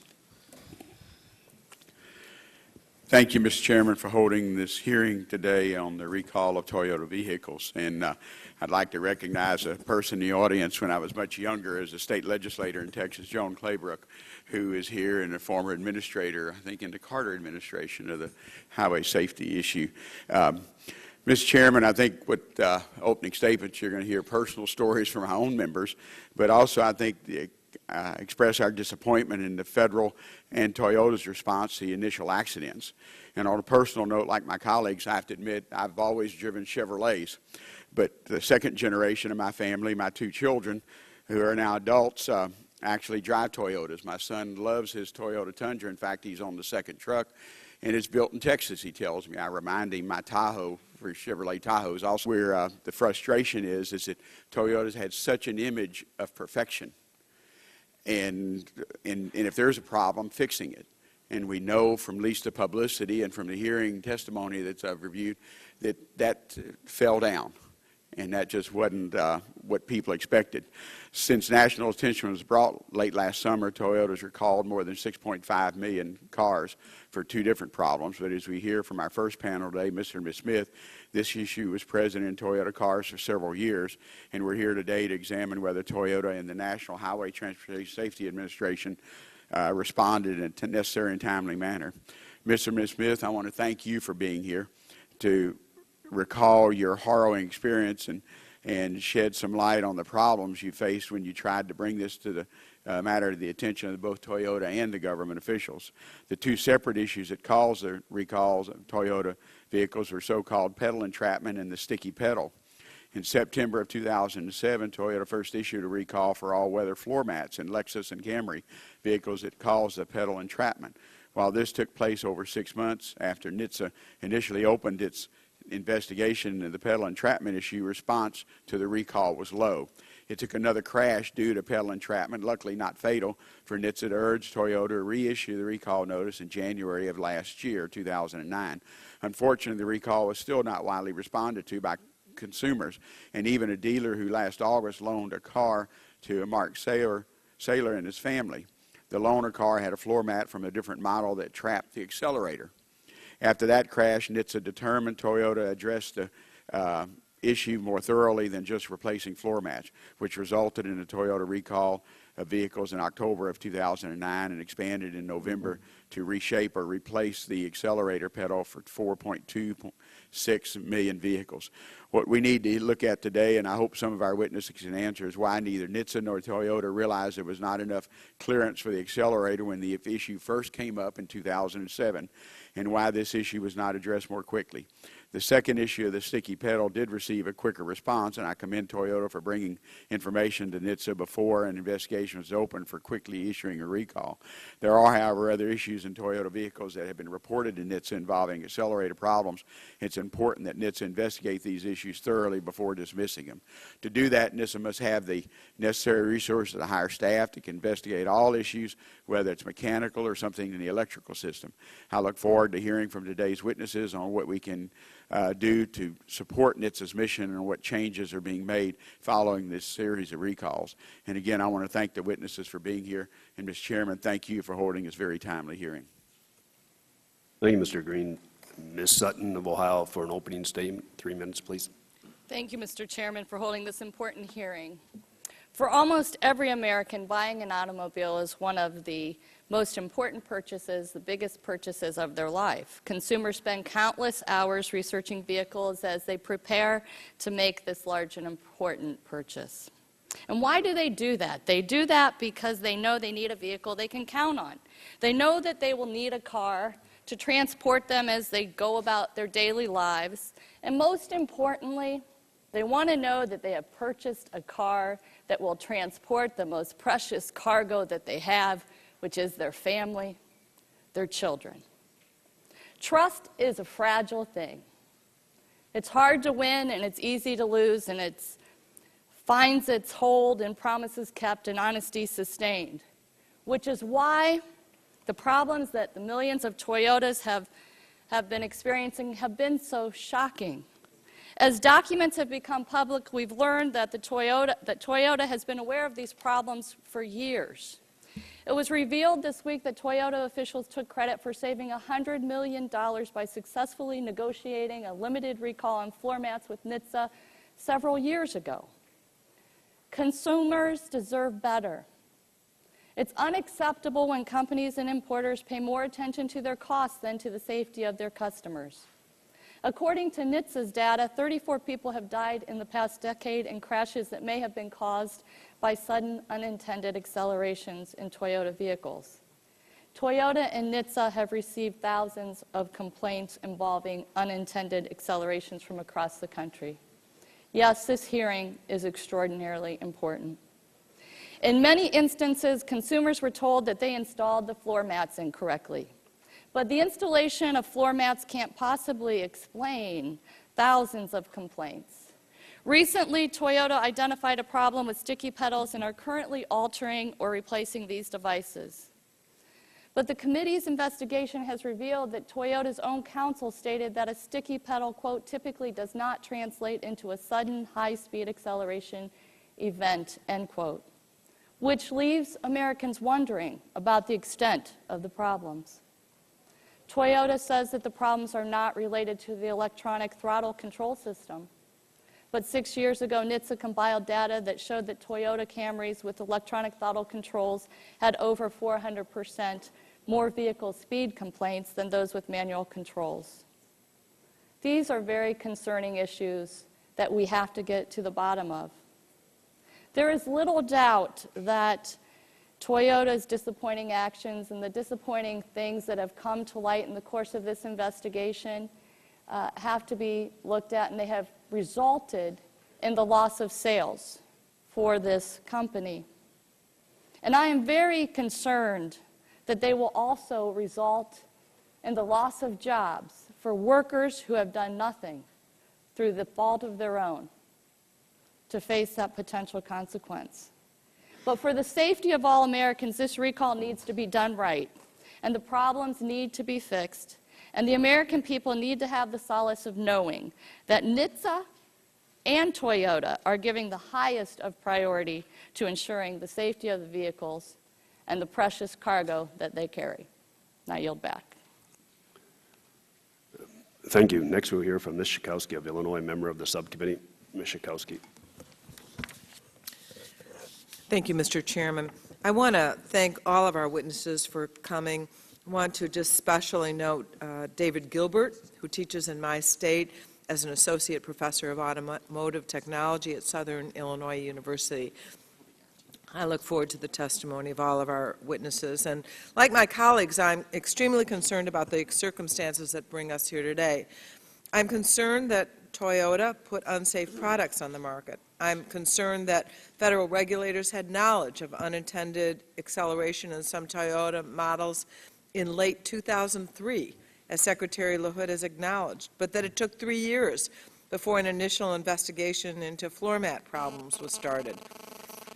Thank you, Mr. Chairman, for holding this hearing today on the recall of Toyota vehicles. And I'd like to recognize a person in the audience when I was much younger as a state legislator in Texas, Joan Claybrook, who is here and a former administrator, I think, in the Carter administration of the highway safety issue. Mr. Chairman, I think with opening statements, you're going to hear personal stories from our own members, but also I think express our disappointment in the federal and Toyota's response to the initial accidents. And on a personal note, like my colleagues, I have to admit I've always driven Chevrolets. But the second generation of my family, my 2 children, who are now adults, actually drive Toyotas. My son loves his Toyota Tundra. In fact, he's on the second truck, and it's built in Texas, he tells me. I remind him my Tahoe, for Chevrolet Tahoe, is also where the frustration is that Toyota's had such an image of perfection. And if there's a problem, fixing it. And we know from at least the publicity and from the hearing testimony that I've reviewed that fell down. and that just wasn't what people expected. Since national attention was brought late last summer, Toyota's recalled more than 6.5 million cars for two different problems. But as we hear from our first panel today, Mr. and Ms. Smith, this issue was present in Toyota cars for several years, and we're here today to examine whether Toyota and the National Highway Transportation Safety Administration responded in a necessary and timely manner. Mr. and Ms. Smith, I want to thank you for being here to recall your harrowing experience and shed some light on the problems you faced when you tried to bring this to the matter to the attention of both Toyota and the government officials. The two separate issues that caused the recalls of Toyota vehicles were so-called pedal entrapment and the sticky pedal. In September of 2007, Toyota first issued a recall for all-weather floor mats in Lexus and Camry vehicles that caused the pedal entrapment. While this took place over 6 months after NHTSA initially opened its investigation into the pedal entrapment issue, response to the recall was low. It took another crash due to pedal entrapment, luckily not fatal, for NHTSA to urge Toyota to reissue the recall notice in January of last year, 2009. Unfortunately, the recall was still not widely responded to by consumers, and even a dealer who last August loaned a car to Mark Saylor and his family. The loaner car had a floor mat from a different model that trapped the accelerator. After that crash, NHTSA determined Toyota addressed the issue more thoroughly than just replacing floor mats, which resulted in a Toyota recall of vehicles in October of 2009 and expanded in November to reshape or replace the accelerator pedal for 4.26 million vehicles. What we need to look at today, and I hope some of our witnesses can answer, is why neither NHTSA nor Toyota realized there was not enough clearance for the accelerator when the issue first came up in 2007, and why this issue was not addressed more quickly. The second issue of the sticky pedal did receive a quicker response, and I commend Toyota for bringing information to NHTSA before an investigation was opened for quickly issuing a recall. There are, however, other issues in Toyota vehicles that have been reported to NHTSA involving accelerator problems. It's important that NHTSA investigate these issues thoroughly before dismissing them. To do that, NHTSA must have the necessary resources to hire staff to investigate all issues, whether it's mechanical or something in the electrical system. I look forward to hearing from today's witnesses on what we can do to support NHTSA's mission and what changes are being made following this series of recalls. And again, I want to thank the witnesses for being here. And, Mr. Chairman, thank you for holding this very timely hearing. Thank you, Mr. Green. Ms. Sutton of Ohio for an opening statement. 3 minutes, please. Thank you, Mr. Chairman, for holding this important hearing. For almost every American, buying an automobile is one of the most important purchases, the biggest purchases of their life. Consumers spend countless hours researching vehicles as they prepare to make this large and important purchase. And why do they do that? They do that because they know they need a vehicle they can count on. They know that they will need a car to transport them as they go about their daily lives. And most importantly, they want to know that they have purchased a car that will transport the most precious cargo that they have, which is their family, their children. Trust is a fragile thing. It's hard to win and it's easy to lose, and it finds its hold in promises kept and honesty sustained, which is why the problems that the millions of Toyotas have been experiencing have been so shocking. As documents have become public, we've learned that Toyota has been aware of these problems for years. It was revealed this week that Toyota officials took credit for saving $100 million by successfully negotiating a limited recall on floor mats with NHTSA several years ago. Consumers deserve better. It's unacceptable when companies and importers pay more attention to their costs than to the safety of their customers. According to NHTSA's data, 34 people have died in the past decade in crashes that may have been caused by sudden unintended accelerations in Toyota vehicles. Toyota and NHTSA have received thousands of complaints involving unintended accelerations from across the country. Yes, this hearing is extraordinarily important. In many instances, consumers were told that they installed the floor mats incorrectly. But the installation of floor mats can't possibly explain thousands of complaints. Recently, Toyota identified a problem with sticky pedals and are currently altering or replacing these devices. But the committee's investigation has revealed that Toyota's own counsel stated that a sticky pedal, quote, typically does not translate into a sudden high-speed acceleration event, end quote, which leaves Americans wondering about the extent of the problems. Toyota says that the problems are not related to the electronic throttle control system. But 6 years ago, NHTSA compiled data that showed that Toyota Camrys with electronic throttle controls had over 400% more vehicle speed complaints than those with manual controls. These are very concerning issues that we have to get to the bottom of. There is little doubt that Toyota's disappointing actions and the disappointing things that have come to light in the course of this investigation have to be looked at, and they have resulted in the loss of sales for this company. And I am very concerned that they will also result in the loss of jobs for workers who have done nothing through the fault of their own to face that potential consequence. But for the safety of all Americans, this recall needs to be done right, and the problems need to be fixed, and the American people need to have the solace of knowing that NHTSA and Toyota are giving the highest of priority to ensuring the safety of the vehicles and the precious cargo that they carry. And I yield back. Thank you. Next, we'll hear from Ms. Schakowsky of Illinois, member of the subcommittee. Ms. Schakowsky. Thank you, Mr. Chairman. I want to thank all of our witnesses for coming. I want to just specially note David Gilbert, who teaches in my state as an associate professor of automotive technology at Southern Illinois University. I look forward to the testimony of all of our witnesses. And like my colleagues, I'm extremely concerned about the circumstances that bring us here today. I'm concerned that Toyota put unsafe products on the market. I'm concerned that federal regulators had knowledge of unintended acceleration in some Toyota models in late 2003, as Secretary LaHood has acknowledged, but that it took 3 years before an initial investigation into floor mat problems was started.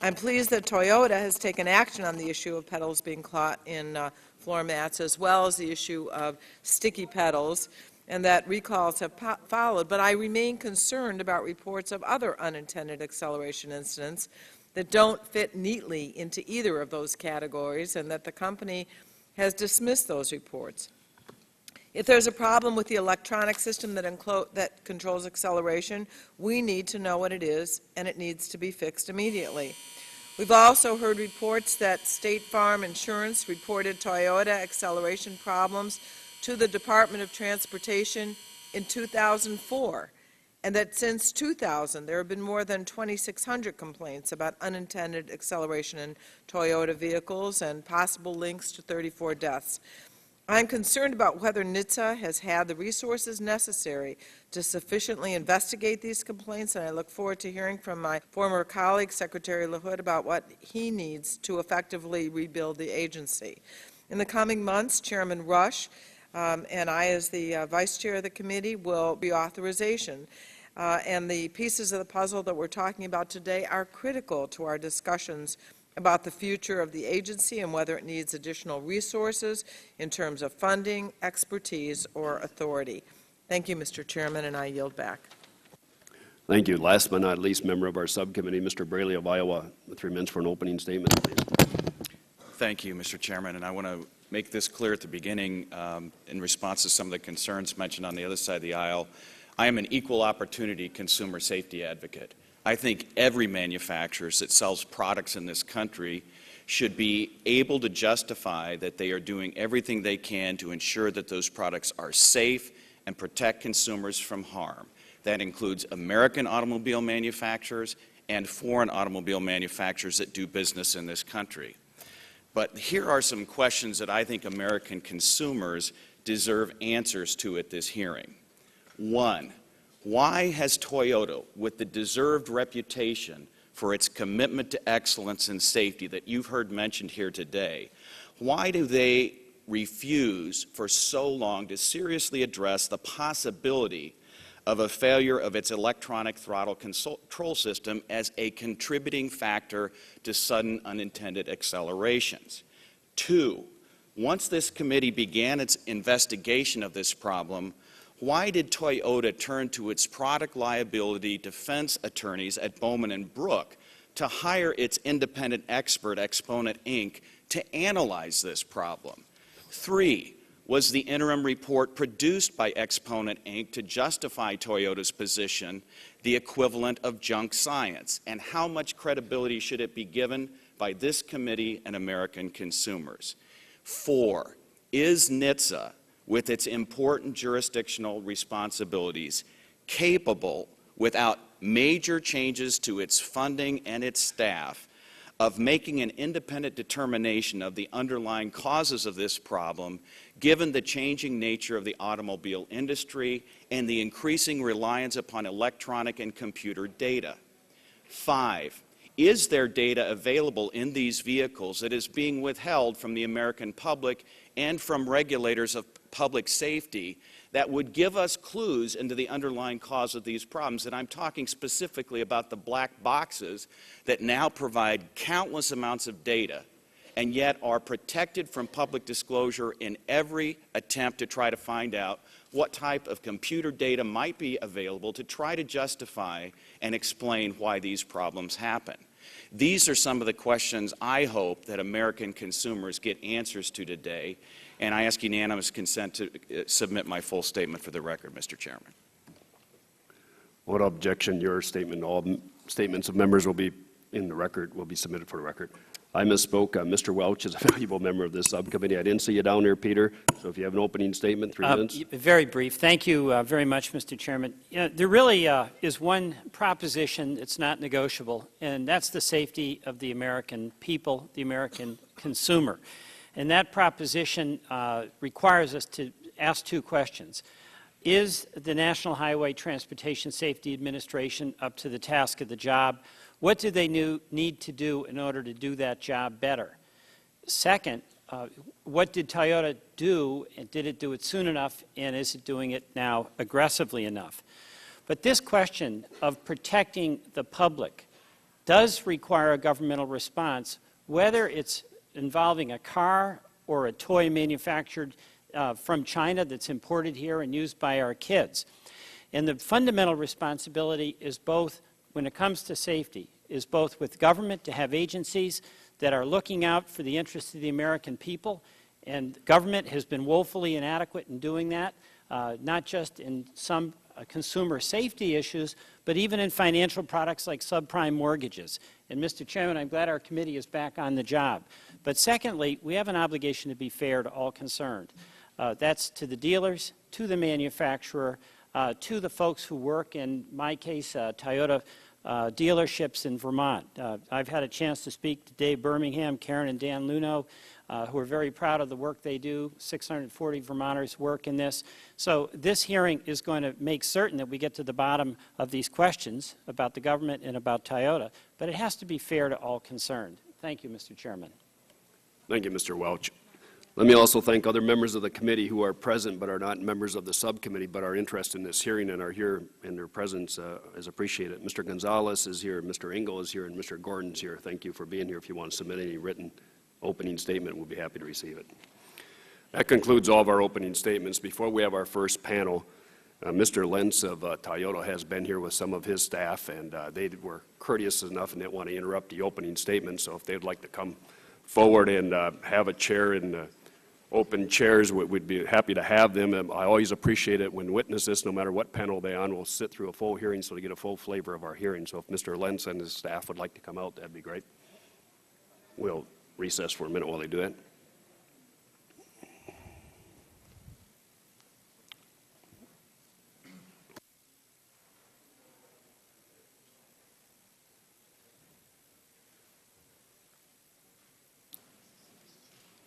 I'm pleased that Toyota has taken action on the issue of pedals being caught in floor mats, as well as the issue of sticky pedals, and that recalls have followed. But I remain concerned about reports of other unintended acceleration incidents that don't fit neatly into either of those categories, and that the company has dismissed those reports. If there's a problem with the electronic system that controls acceleration, we need to know what it is, and it needs to be fixed immediately. We've also heard reports that State Farm Insurance reported Toyota acceleration problems to the Department of Transportation in 2004, and that since 2000 there have been more than 2,600 complaints about unintended acceleration in Toyota vehicles and possible links to 34 deaths. I'm concerned about whether NHTSA has had the resources necessary to sufficiently investigate these complaints, and I look forward to hearing from my former colleague, Secretary LaHood, about what he needs to effectively rebuild the agency. In the coming months, Chairman Rush and I, as the Vice Chair of the committee, will be authorization. And the pieces of the puzzle that we're talking about today are critical to our discussions about the future of the agency and whether it needs additional resources in terms of funding, expertise, or authority. Thank you, Mr. Chairman, and I yield back. Thank you. Last but not least, member of our subcommittee, Mr. Braley of Iowa, 3 minutes for an opening statement, please. Thank you, Mr. Chairman, and I want to make this clear at the beginning in response to some of the concerns mentioned on the other side of the aisle. I am an equal opportunity consumer safety advocate. I think every manufacturer that sells products in this country should be able to justify that they are doing everything they can to ensure that those products are safe and protect consumers from harm. That includes American automobile manufacturers and foreign automobile manufacturers that do business in this country. But here are some questions that I think American consumers deserve answers to at this hearing. One, why has Toyota, with the deserved reputation for its commitment to excellence and safety that you've heard mentioned here today, why do they refuse for so long to seriously address the possibility of a failure of its electronic throttle control system as a contributing factor to sudden unintended accelerations? Two, Once this committee began its investigation of this problem, why did Toyota turn to its product liability defense attorneys at Bowman and Brook to hire its independent expert, Exponent Inc., to analyze this problem? 3, was the interim report produced by Exponent Inc. to justify Toyota's position the equivalent of junk science? And how much credibility should it be given by this committee and American consumers? 4, is NHTSA, with its important jurisdictional responsibilities, capable, without major changes to its funding and its staff, of making an independent determination of the underlying causes of this problem, given the changing nature of the automobile industry and the increasing reliance upon electronic and computer data? 5, is there data available in these vehicles that is being withheld from the American public and from regulators of public safety that would give us clues into the underlying cause of these problems? And I'm talking specifically about the black boxes that now provide countless amounts of data and yet are protected from public disclosure in every attempt to try to find out what type of computer data might be available to try to justify and explain why these problems happen. These are some of the questions I hope that American consumers get answers to today, and I ask unanimous consent to submit my full statement for the record, Mr. Chairman. Without objection, your statement, all statements of members will be in the record, will be submitted for the record. I misspoke. Mr. Welch is a valuable member of this subcommittee. I didn't see you down there, Peter, so if you have an opening statement, 3 minutes. Very brief. Thank you very much, Mr. Chairman. There really is one proposition that's not negotiable, and that's the safety of the American people, the American consumer. And that proposition requires us to ask 2 questions. Is the National Highway Transportation Safety Administration up to the task of the job? What do they need to do in order to do that job better? Second, what did Toyota do, and did it do it soon enough, and is it doing it now aggressively enough? But this question of protecting the public does require a governmental response, whether it's involving a car or a toy manufactured from China that's imported here and used by our kids. And the fundamental responsibility is both, when it comes to safety, is both with government to have agencies that are looking out for the interests of the American people, and government has been woefully inadequate in doing that, not just in some consumer safety issues, but even in financial products like subprime mortgages. And Mr. Chairman, I'm glad our committee is back on the job. But secondly, we have an obligation to be fair to all concerned. That's to the dealers, to the manufacturer, to the folks who work, in my case, Toyota dealerships in Vermont. I've had a chance to speak to Dave Birmingham, Karen and Dan Luno, who are very proud of the work they do. 640 Vermonters work in this. So this hearing is going to make certain that we get to the bottom of these questions about the government and about Toyota, but it has to be fair to all concerned. Thank you, Mr. Chairman. Thank you, Mr. Welch. Let me also thank other members of the committee who are present but are not members of the subcommittee but are interested in this hearing and are here, and their presence is appreciated. Mr. Gonzalez is here, Mr. Engel is here, and Mr. Gordon's here. Thank you for being here. If you want to submit any written opening statement, we'll be happy to receive it. That concludes all of our opening statements. Before we have our first panel, Mr. Lentz of Toyota has been here with some of his staff, and they were courteous enough and didn't want to interrupt the opening statement, so if they'd like to come forward and have a chair in the open chairs, we'd be happy to have them. I always appreciate it when witnesses, no matter what panel they're on, will sit through a full hearing so they get a full flavor of our hearing. So if Mr. Lentz and his staff would like to come out, that'd be great. We'll recess for a minute while they do that.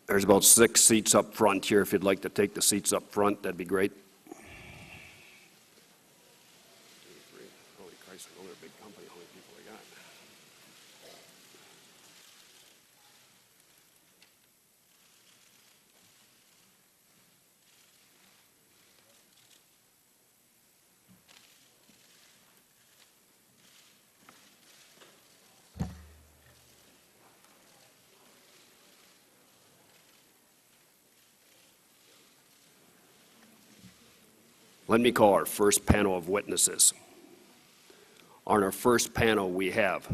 There's about 6 seats up front here. If you'd like to take the seats up front, that'd be great. Holy Christ, I know they're a big company. How many people they got? Let me call our first panel of witnesses. On our first panel, we have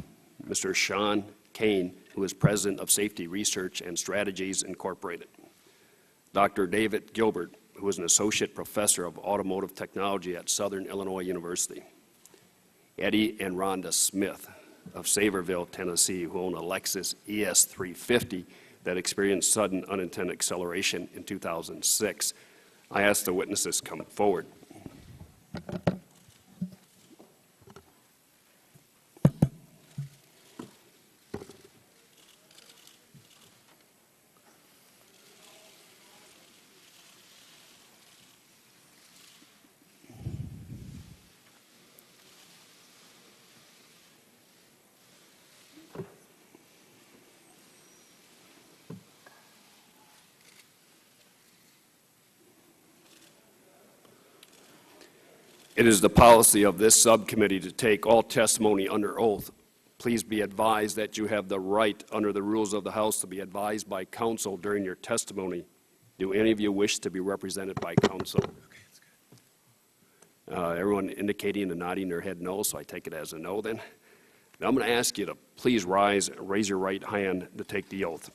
Mr. Sean Kane, who is President of Safety Research and Strategies Incorporated. Dr. David Gilbert, who is an Associate Professor of Automotive Technology at Southern Illinois University. Eddie and Rhonda Smith of Saverville, Tennessee, who own a Lexus ES350 that experienced sudden unintended acceleration in 2006. I ask the witnesses to come forward. It is the policy of this subcommittee to take all testimony under oath. Please be advised that you have the right under the rules of the House to be advised by counsel during your testimony. Do any of you wish to be represented by counsel? Everyone indicating and nodding their head no, so I take it as a no then. Now I'm going to ask you to please raise your right hand to take the oath.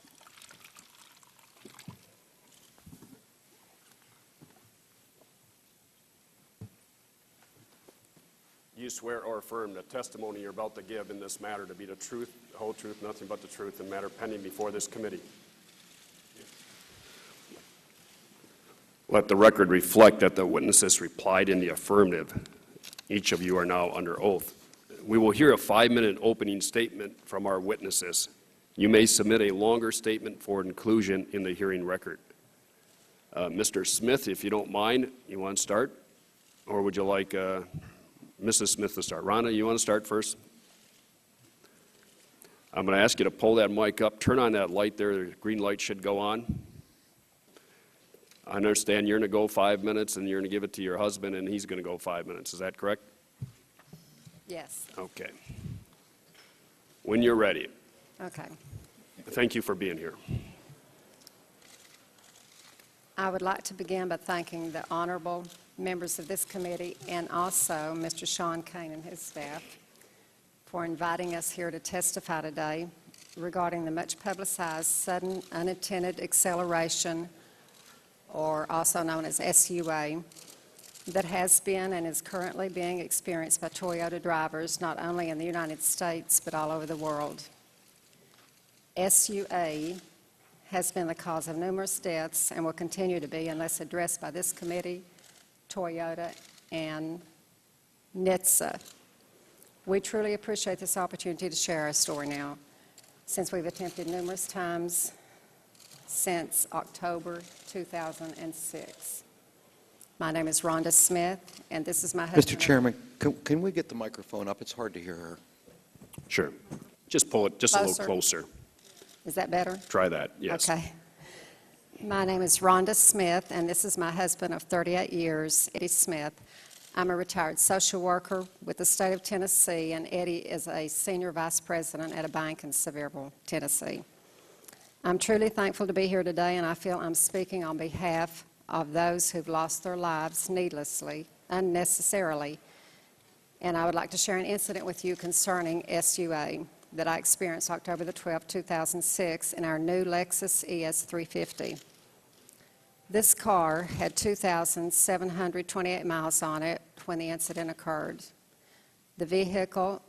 You swear or affirm the testimony you're about to give in this matter to be the truth, the whole truth, nothing but the truth, in matter pending before this committee. Let the record reflect that the witnesses replied in the affirmative. Each of you are now under oath. We will hear a 5-minute opening statement from our witnesses. You may submit a longer statement for inclusion in the hearing record. Mr. Smith, if you don't mind, you want to start? Or would you like Mrs. Smith to start? Rhonda, you want to start first? I'm going to ask you to pull that mic up. Turn on that light there. The green light should go on. I understand you're going to go 5 minutes and you're going to give it to your husband and he's going to go 5 minutes. Is that correct? Yes. Okay. When you're ready. Okay. Thank you for being here. I would like to begin by thanking the honorable members of this committee and also Mr. Sean Kane and his staff for inviting us here to testify today regarding the much publicized sudden unintended acceleration, or also known as SUA, that has been and is currently being experienced by Toyota drivers not only in the United States but all over the world. SUA has been the cause of numerous deaths and will continue to be unless addressed by this committee, Toyota, and NHTSA. We truly appreciate this opportunity to share our story now, since we've attempted numerous times since October 2006. My name is Rhonda Smith, and this is my husband. Mr. Chairman, can we get the microphone up? It's hard to hear her. Sure. Just pull it just a little closer. Is that better? Try that, yes. Okay. My name is Rhonda Smith, and this is my husband of 38 years, Eddie Smith. I'm a retired social worker with the state of Tennessee, and Eddie is a senior vice president at a bank in Sevierville, Tennessee. I'm truly thankful to be here today, and I feel I'm speaking on behalf of those who've lost their lives needlessly, unnecessarily. And I would like to share an incident with you concerning SUA that I experienced October the 12th, 2006 in our new Lexus ES350. This car had 2,728 miles on it when the incident occurred. The vehicle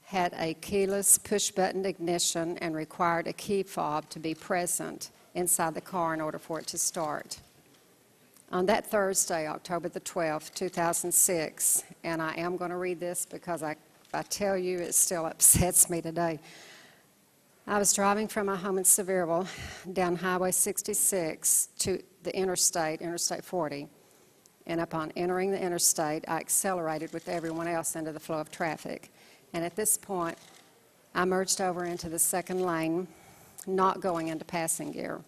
had a keyless push-button ignition and required a key fob to be present inside the car in order for it to start. On that Thursday, October the 12th, 2006, and I am going to read this because I tell you it still upsets me today. I was driving from my home in Sevierville down Highway 66 to the interstate, Interstate 40, and upon entering the interstate, I accelerated with everyone else into the flow of traffic. And at this point, I merged over into the second lane, not going into passing gear.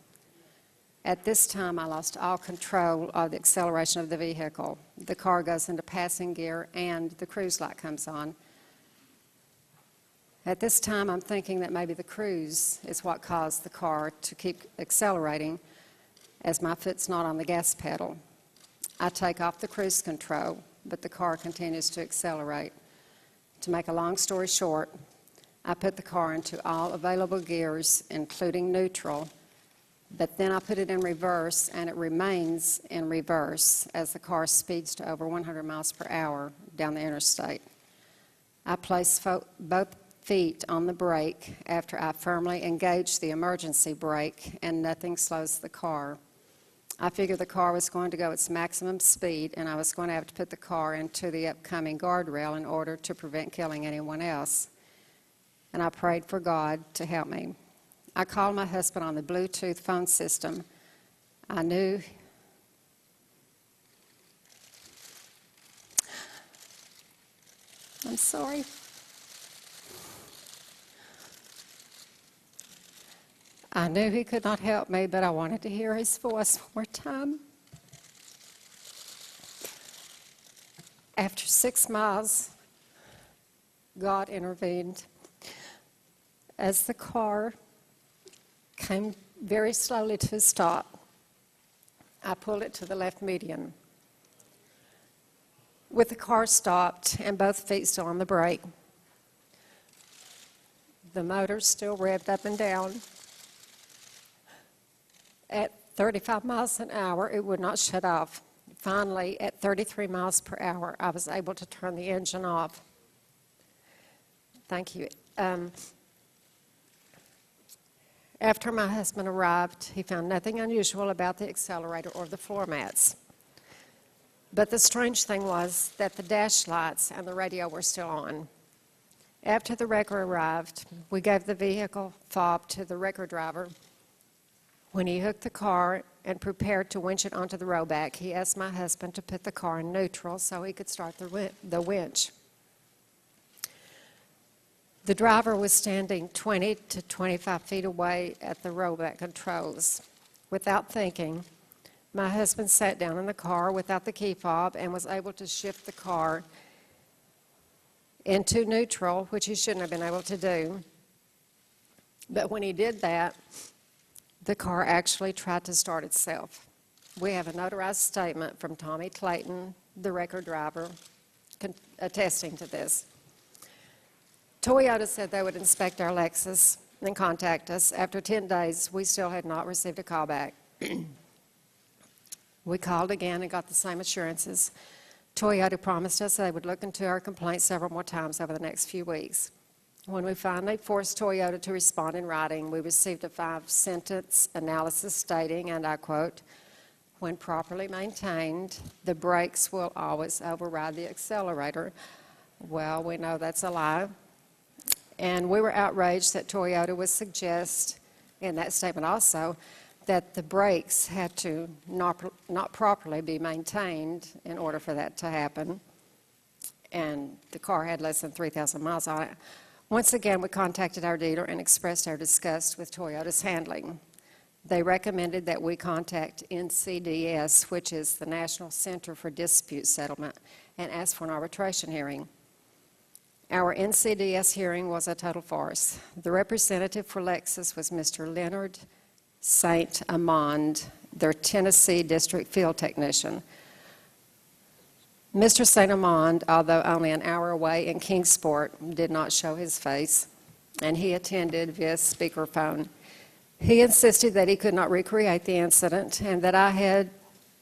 At this time, I lost all control of the acceleration of the vehicle. The car goes into passing gear and the cruise light comes on. At this time, I'm thinking that maybe the cruise is what caused the car to keep accelerating as my foot's not on the gas pedal. I take off the cruise control, but the car continues to accelerate. To make a long story short, I put the car into all available gears, including neutral, but then I put it in reverse, and it remains in reverse as the car speeds to over 100 miles per hour down the interstate. I place both feet on the brake after I firmly engage the emergency brake, and nothing slows the car. I figured the car was going to go its maximum speed, and I was going to have to put the car into the upcoming guardrail in order to prevent killing anyone else. And I prayed for God to help me. I called my husband on the Bluetooth phone system. I knew I'm sorry. I knew he could not help me, but I wanted to hear his voice one more time. After 6 miles, God intervened. As the car came very slowly to a stop, I pulled it to the left median. With the car stopped and both feet still on the brake, the motor still revved up and down. At 35 miles an hour, it would not shut off. Finally, at 33 miles per hour, I was able to turn the engine off. Thank you. After my husband arrived, he found nothing unusual about the accelerator or the floor mats. But the strange thing was that the dash lights and the radio were still on. After the wrecker arrived, we gave the vehicle fob to the wrecker driver. When he hooked the car and prepared to winch it onto the rollback, he asked my husband to put the car in neutral so he could start the winch. The driver was standing 20 to 25 feet away at the rollback controls. Without thinking, my husband sat down in the car without the key fob and was able to shift the car into neutral, which he shouldn't have been able to do. But when he did that, the car actually tried to start itself. We have a notarized statement from Tommy Clayton, the wrecker driver, attesting to this. Toyota said they would inspect our Lexus and contact us. After 10 days, we still had not received a call back. We called again and got the same assurances. Toyota promised us they would look into our complaint several more times over the next few weeks. When we finally forced Toyota to respond in writing, we received a 5-sentence analysis stating, and I quote, "When properly maintained, the brakes will always override the accelerator." Well, we know that's a lie. And we were outraged that Toyota would suggest in that statement also that the brakes had to not properly be maintained in order for that to happen. And the car had less than 3,000 miles on it. Once again, we contacted our dealer and expressed our disgust with Toyota's handling. They recommended that we contact NCDS, which is the National Center for Dispute Settlement, and ask for an arbitration hearing. Our NCDS hearing was a total farce. The representative for Lexus was Mr. Leonard St. Amand, their Tennessee district field technician. Mr. St. Amand, although only an hour away in Kingsport, did not show his face, and he attended via speakerphone. He insisted that he could not recreate the incident and that I had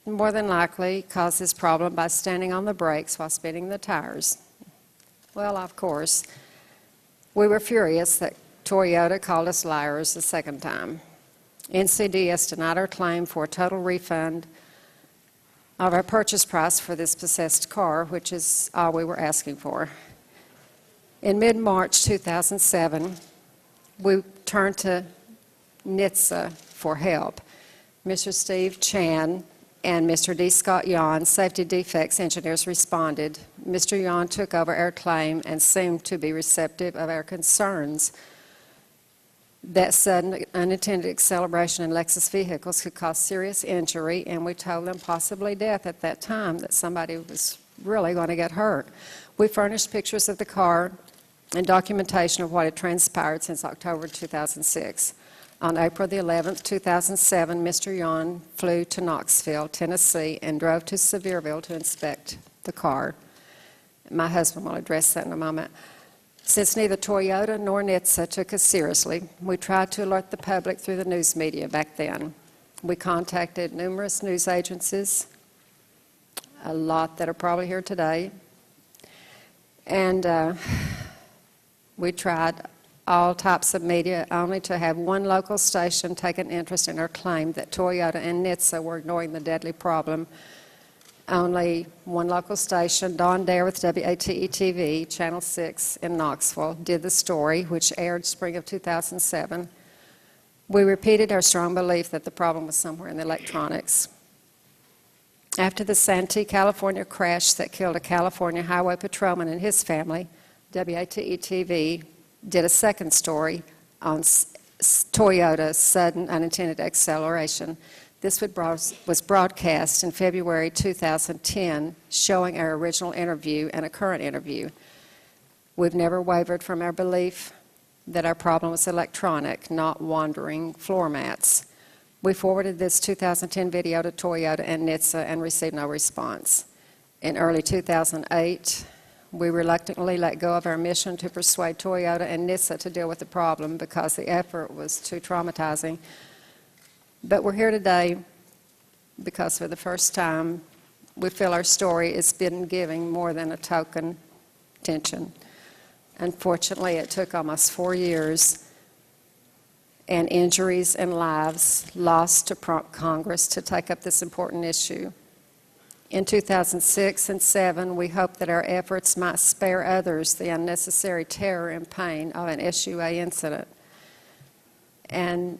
more than likely caused this problem by standing on the brakes while spinning the tires. Well, of course, we were furious that Toyota called us liars the second time. NCDS denied our claim for a total refund of our purchase price for this possessed car, which is all we were asking for. In mid-March 2007, we turned to NHTSA for help. Mr. Steve Chan and Mr. D. Scott Yon, safety defects engineers, responded. Mr. Yon took over our claim and seemed to be receptive of our concerns that sudden unintended acceleration in Lexus vehicles could cause serious injury, and we told them possibly death at that time, that somebody was really going to get hurt. We furnished pictures of the car and documentation of what had transpired since October 2006. On April the 11th, 2007, Mr. Yon flew to Knoxville, Tennessee, and drove to Sevierville to inspect the car. My husband will address that in a moment. Since neither Toyota nor NHTSA took us seriously, we tried to alert the public through the news media back then. We contacted numerous news agencies, a lot that are probably here today, and we tried all types of media, only to have one local station take an interest in our claim that Toyota and NHTSA were ignoring the deadly problem. Only one local station, Dawn Dare with WATE-TV, Channel 6 in Knoxville, did the story, which aired spring of 2007. We repeated our strong belief that the problem was somewhere in the electronics. After the Santee, California crash that killed a California highway patrolman and his family, WATE-TV did a second story on Toyota's sudden unintended acceleration. This was broadcast in February 2010, showing our original interview and a current interview. We've never wavered from our belief that our problem was electronic, not wandering floor mats. We forwarded this 2010 video to Toyota and NHTSA and received no response. In early 2008, we reluctantly let go of our mission to persuade Toyota and NHTSA to deal with the problem because the effort was too traumatizing. But we're here today because for the first time, we feel our story has been given more than a token attention. Unfortunately, it took almost 4 years and injuries and lives lost to prompt Congress to take up this important issue. In 2006 and 2007, we hoped that our efforts might spare others the unnecessary terror and pain of an SUA incident. And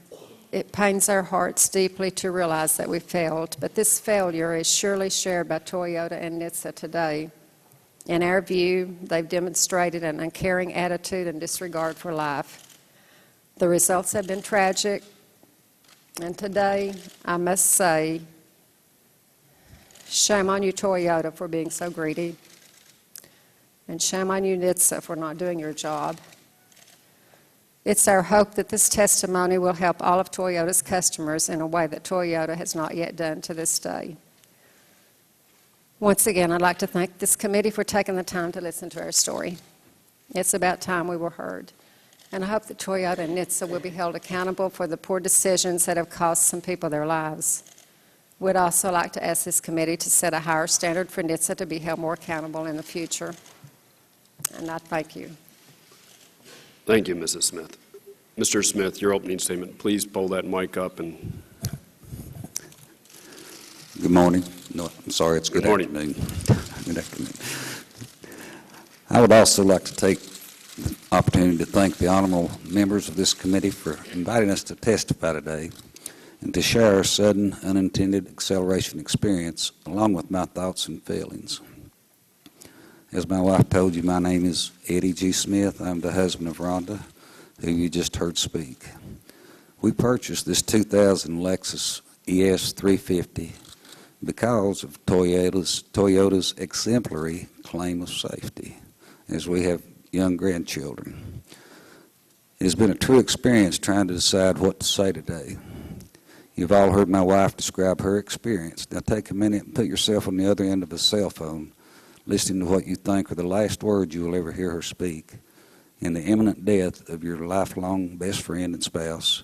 it pains our hearts deeply to realize that we failed, but this failure is surely shared by Toyota and NHTSA today. In our view, they've demonstrated an uncaring attitude and disregard for life. The results have been tragic, and today, I must say, shame on you, Toyota, for being so greedy, and shame on you, NHTSA, for not doing your job. It's our hope that this testimony will help all of Toyota's customers in a way that Toyota has not yet done to this day. Once again, I'd like to thank this committee for taking the time to listen to our story. It's about time we were heard. And I hope that Toyota and NHTSA will be held accountable for the poor decisions that have cost some people their lives. We'd also like to ask this committee to set a higher standard for NHTSA to be held more accountable in the future. And I thank you. Thank you, Mrs. Smith. Mr. Smith, your opening statement. Please pull that mic up and. Good morning. No, I'm sorry, it's good afternoon. Good afternoon. I would also like to take the opportunity to thank the honorable members of this committee for inviting us to testify today and to share our sudden unintended acceleration experience along with my thoughts and feelings. As my wife told you, my name is Eddie G. Smith. I'm the husband of Rhonda, who you just heard speak. We purchased this 2000 Lexus ES 350 because of Toyota's exemplary claim of safety, as we have young grandchildren. It has been a true experience trying to decide what to say today. You've all heard my wife describe her experience. Now take a minute and put yourself on the other end of a cell phone, listening to what you think are the last words you will ever hear her speak, in the imminent death of your lifelong best friend and spouse,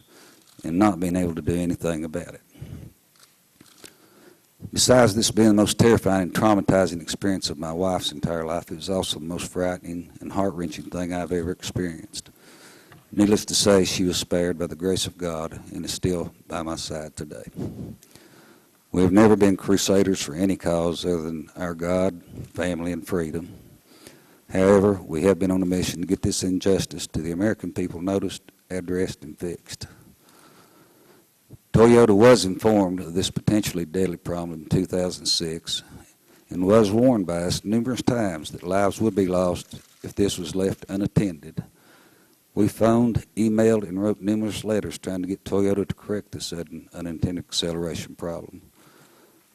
and not being able to do anything about it. Besides this being the most terrifying and traumatizing experience of my wife's entire life, it was also the most frightening and heart-wrenching thing I've ever experienced. Needless to say, she was spared by the grace of God and is still by my side today. We have never been crusaders for any cause other than our God, family, and freedom. However, we have been on a mission to get this injustice to the American people noticed, addressed, and fixed. Toyota was informed of this potentially deadly problem in 2006 and was warned by us numerous times that lives would be lost if this was left unattended. We phoned, emailed, and wrote numerous letters trying to get Toyota to correct the sudden unintended acceleration problem.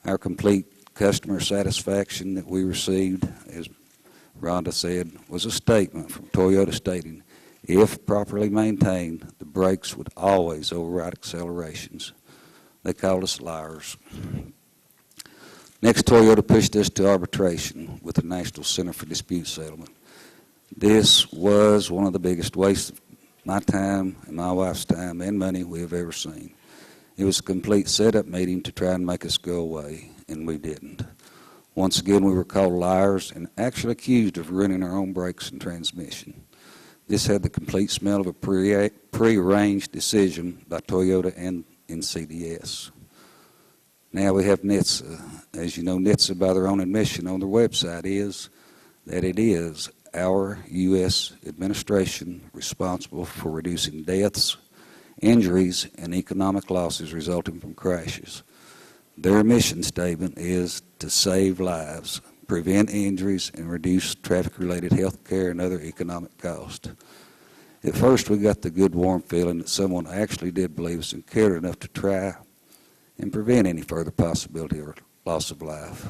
Our complete customer satisfaction that we received, as Rhonda said, was a statement from Toyota stating, If properly maintained, the brakes would always override accelerations. They called us liars. Next, Toyota pushed us to arbitration with the National Center for Dispute Settlement. This was one of the biggest wastes of my time and my wife's time and money we have ever seen. It was a complete setup meeting to try and make us go away, and we didn't. Once again, we were called liars and actually accused of running our own brakes and transmission. This had the complete smell of a prearranged decision by Toyota and NCDS. Now we have NHTSA. As you know, NHTSA, by their own admission on their website, is that it is our U.S. administration responsible for reducing deaths, injuries, and economic losses resulting from crashes. Their mission statement is to save lives, prevent injuries, and reduce traffic-related health care and other economic costs. At first, we got the good, warm feeling that someone actually did believe us and cared enough to try and prevent any further possibility or loss of life.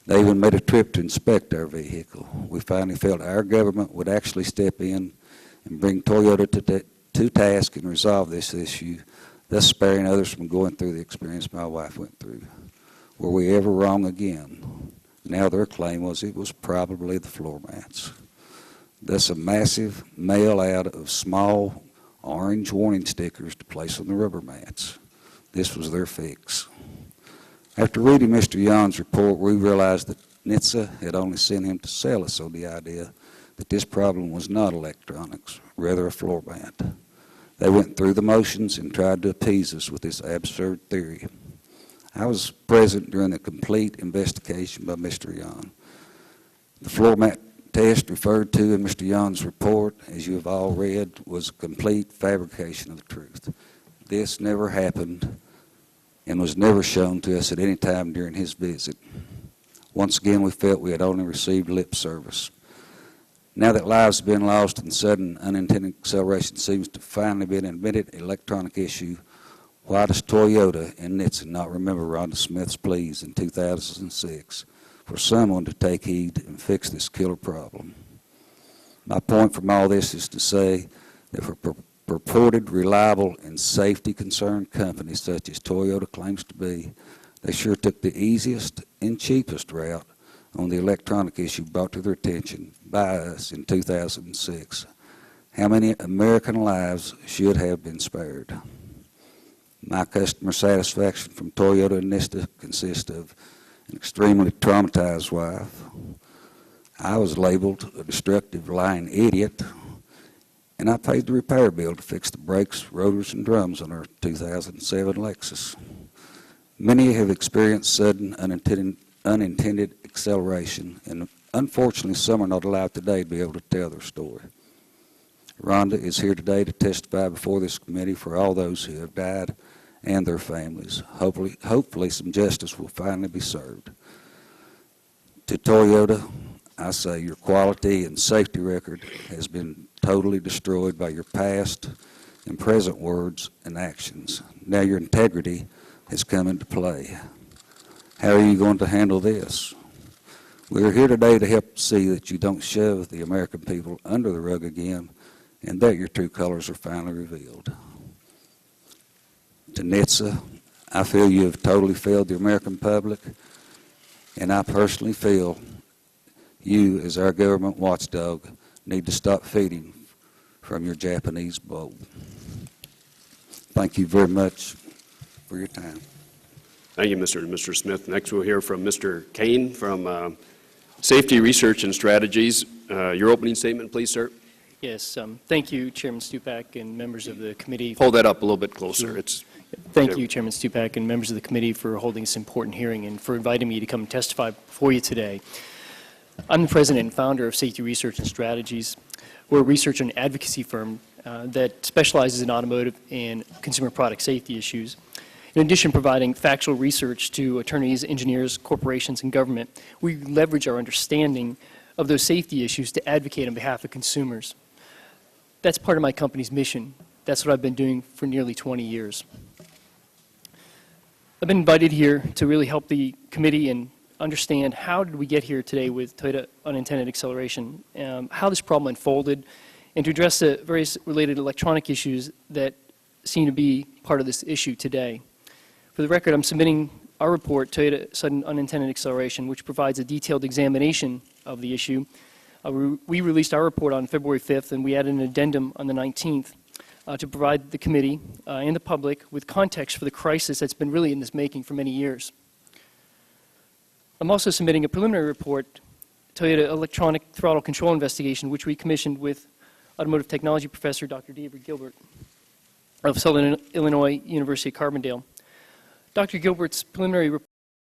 They even made a trip to inspect our vehicle. We finally felt our government would actually step in and bring Toyota to task and resolve this issue, thus sparing others from going through the experience my wife went through. Were we ever wrong again? Now their claim was it was probably the floor mats. Thus a massive mail out of small orange warning stickers to place on the rubber mats. This was their fix. After reading Mr. Young's report, we realized that NHTSA had only sent him to sell us on the idea that this problem was not electronics, rather a floor mat. They went through the motions and tried to appease us with this absurd theory. I was present during the complete investigation by Mr. Young. The floor mat test referred to in Mr. Young's report, as you have all read, was a complete fabrication of the truth. This never happened and was never shown to us at any time during his visit. Once again, we felt we had only received lip service. Now that lives have been lost and sudden unintended acceleration seems to finally be an admitted electronic issue, why does Toyota and NHTSA not remember Rhonda Smith's pleas in 2006 for someone to take heed and fix this killer problem? My point from all this is to say that for purported reliable and safety-concerned companies such as Toyota claims to be, they sure took the easiest and cheapest route on the electronic issue brought to their attention by us in 2006. How many American lives should have been spared? My customer satisfaction from Toyota and NHTSA consists of an extremely traumatized wife. I was labeled a destructive, lying idiot, and I paid the repair bill to fix the brakes, rotors, and drums on our 2007 Lexus. Many have experienced sudden unintended acceleration, and unfortunately some are not allowed today to be able to tell their story. Rhonda is here today to testify before this committee for all those who have died and their families. Hopefully some justice will finally be served. To Toyota, I say your quality and safety record has been totally destroyed by your past and present words and actions. Now your integrity has come into play. How are you going to handle this? We are here today to help see that you don't shove the American people under the rug again and that your true colors are finally revealed. To NHTSA, I feel you have totally failed the American public, and I personally feel you, as our government watchdog, need to stop feeding from your Japanese bowl. Thank you very much for your time. Thank you, Mr. Smith. Next, we'll hear from Mr. Kane from Safety Research and Strategies. Your opening statement, please, sir. Yes, thank you, Chairman Stupak and members of the committee. Hold that up a little bit closer. Sure. Thank you, Chairman Stupak and members of the committee for holding this important hearing and for inviting me to come testify before you today. I'm the president and founder of Safety Research and Strategies. We're a research and advocacy firm that specializes in automotive and consumer product safety issues. In addition to providing factual research to attorneys, engineers, corporations, and government, we leverage our understanding of those safety issues to advocate on behalf of consumers. That's part of my company's mission. That's what I've been doing for nearly 20 years. I've been invited here to really help the committee and understand how did we get here today with Toyota unintended acceleration, how this problem unfolded, and to address the various related electronic issues that seem to be part of this issue today. For the record, I'm submitting our report, Toyota Sudden Unintended Acceleration, which provides a detailed examination of the issue. We released our report on February 5th, and we added an addendum on the 19th to provide the committee and the public with context for the crisis that's been really in this making for many years. I'm also submitting a preliminary report, Toyota Electronic Throttle Control Investigation, which we commissioned with automotive technology professor Dr. David Gilbert of Southern Illinois University at Carbondale. Dr. Gilbert's preliminary report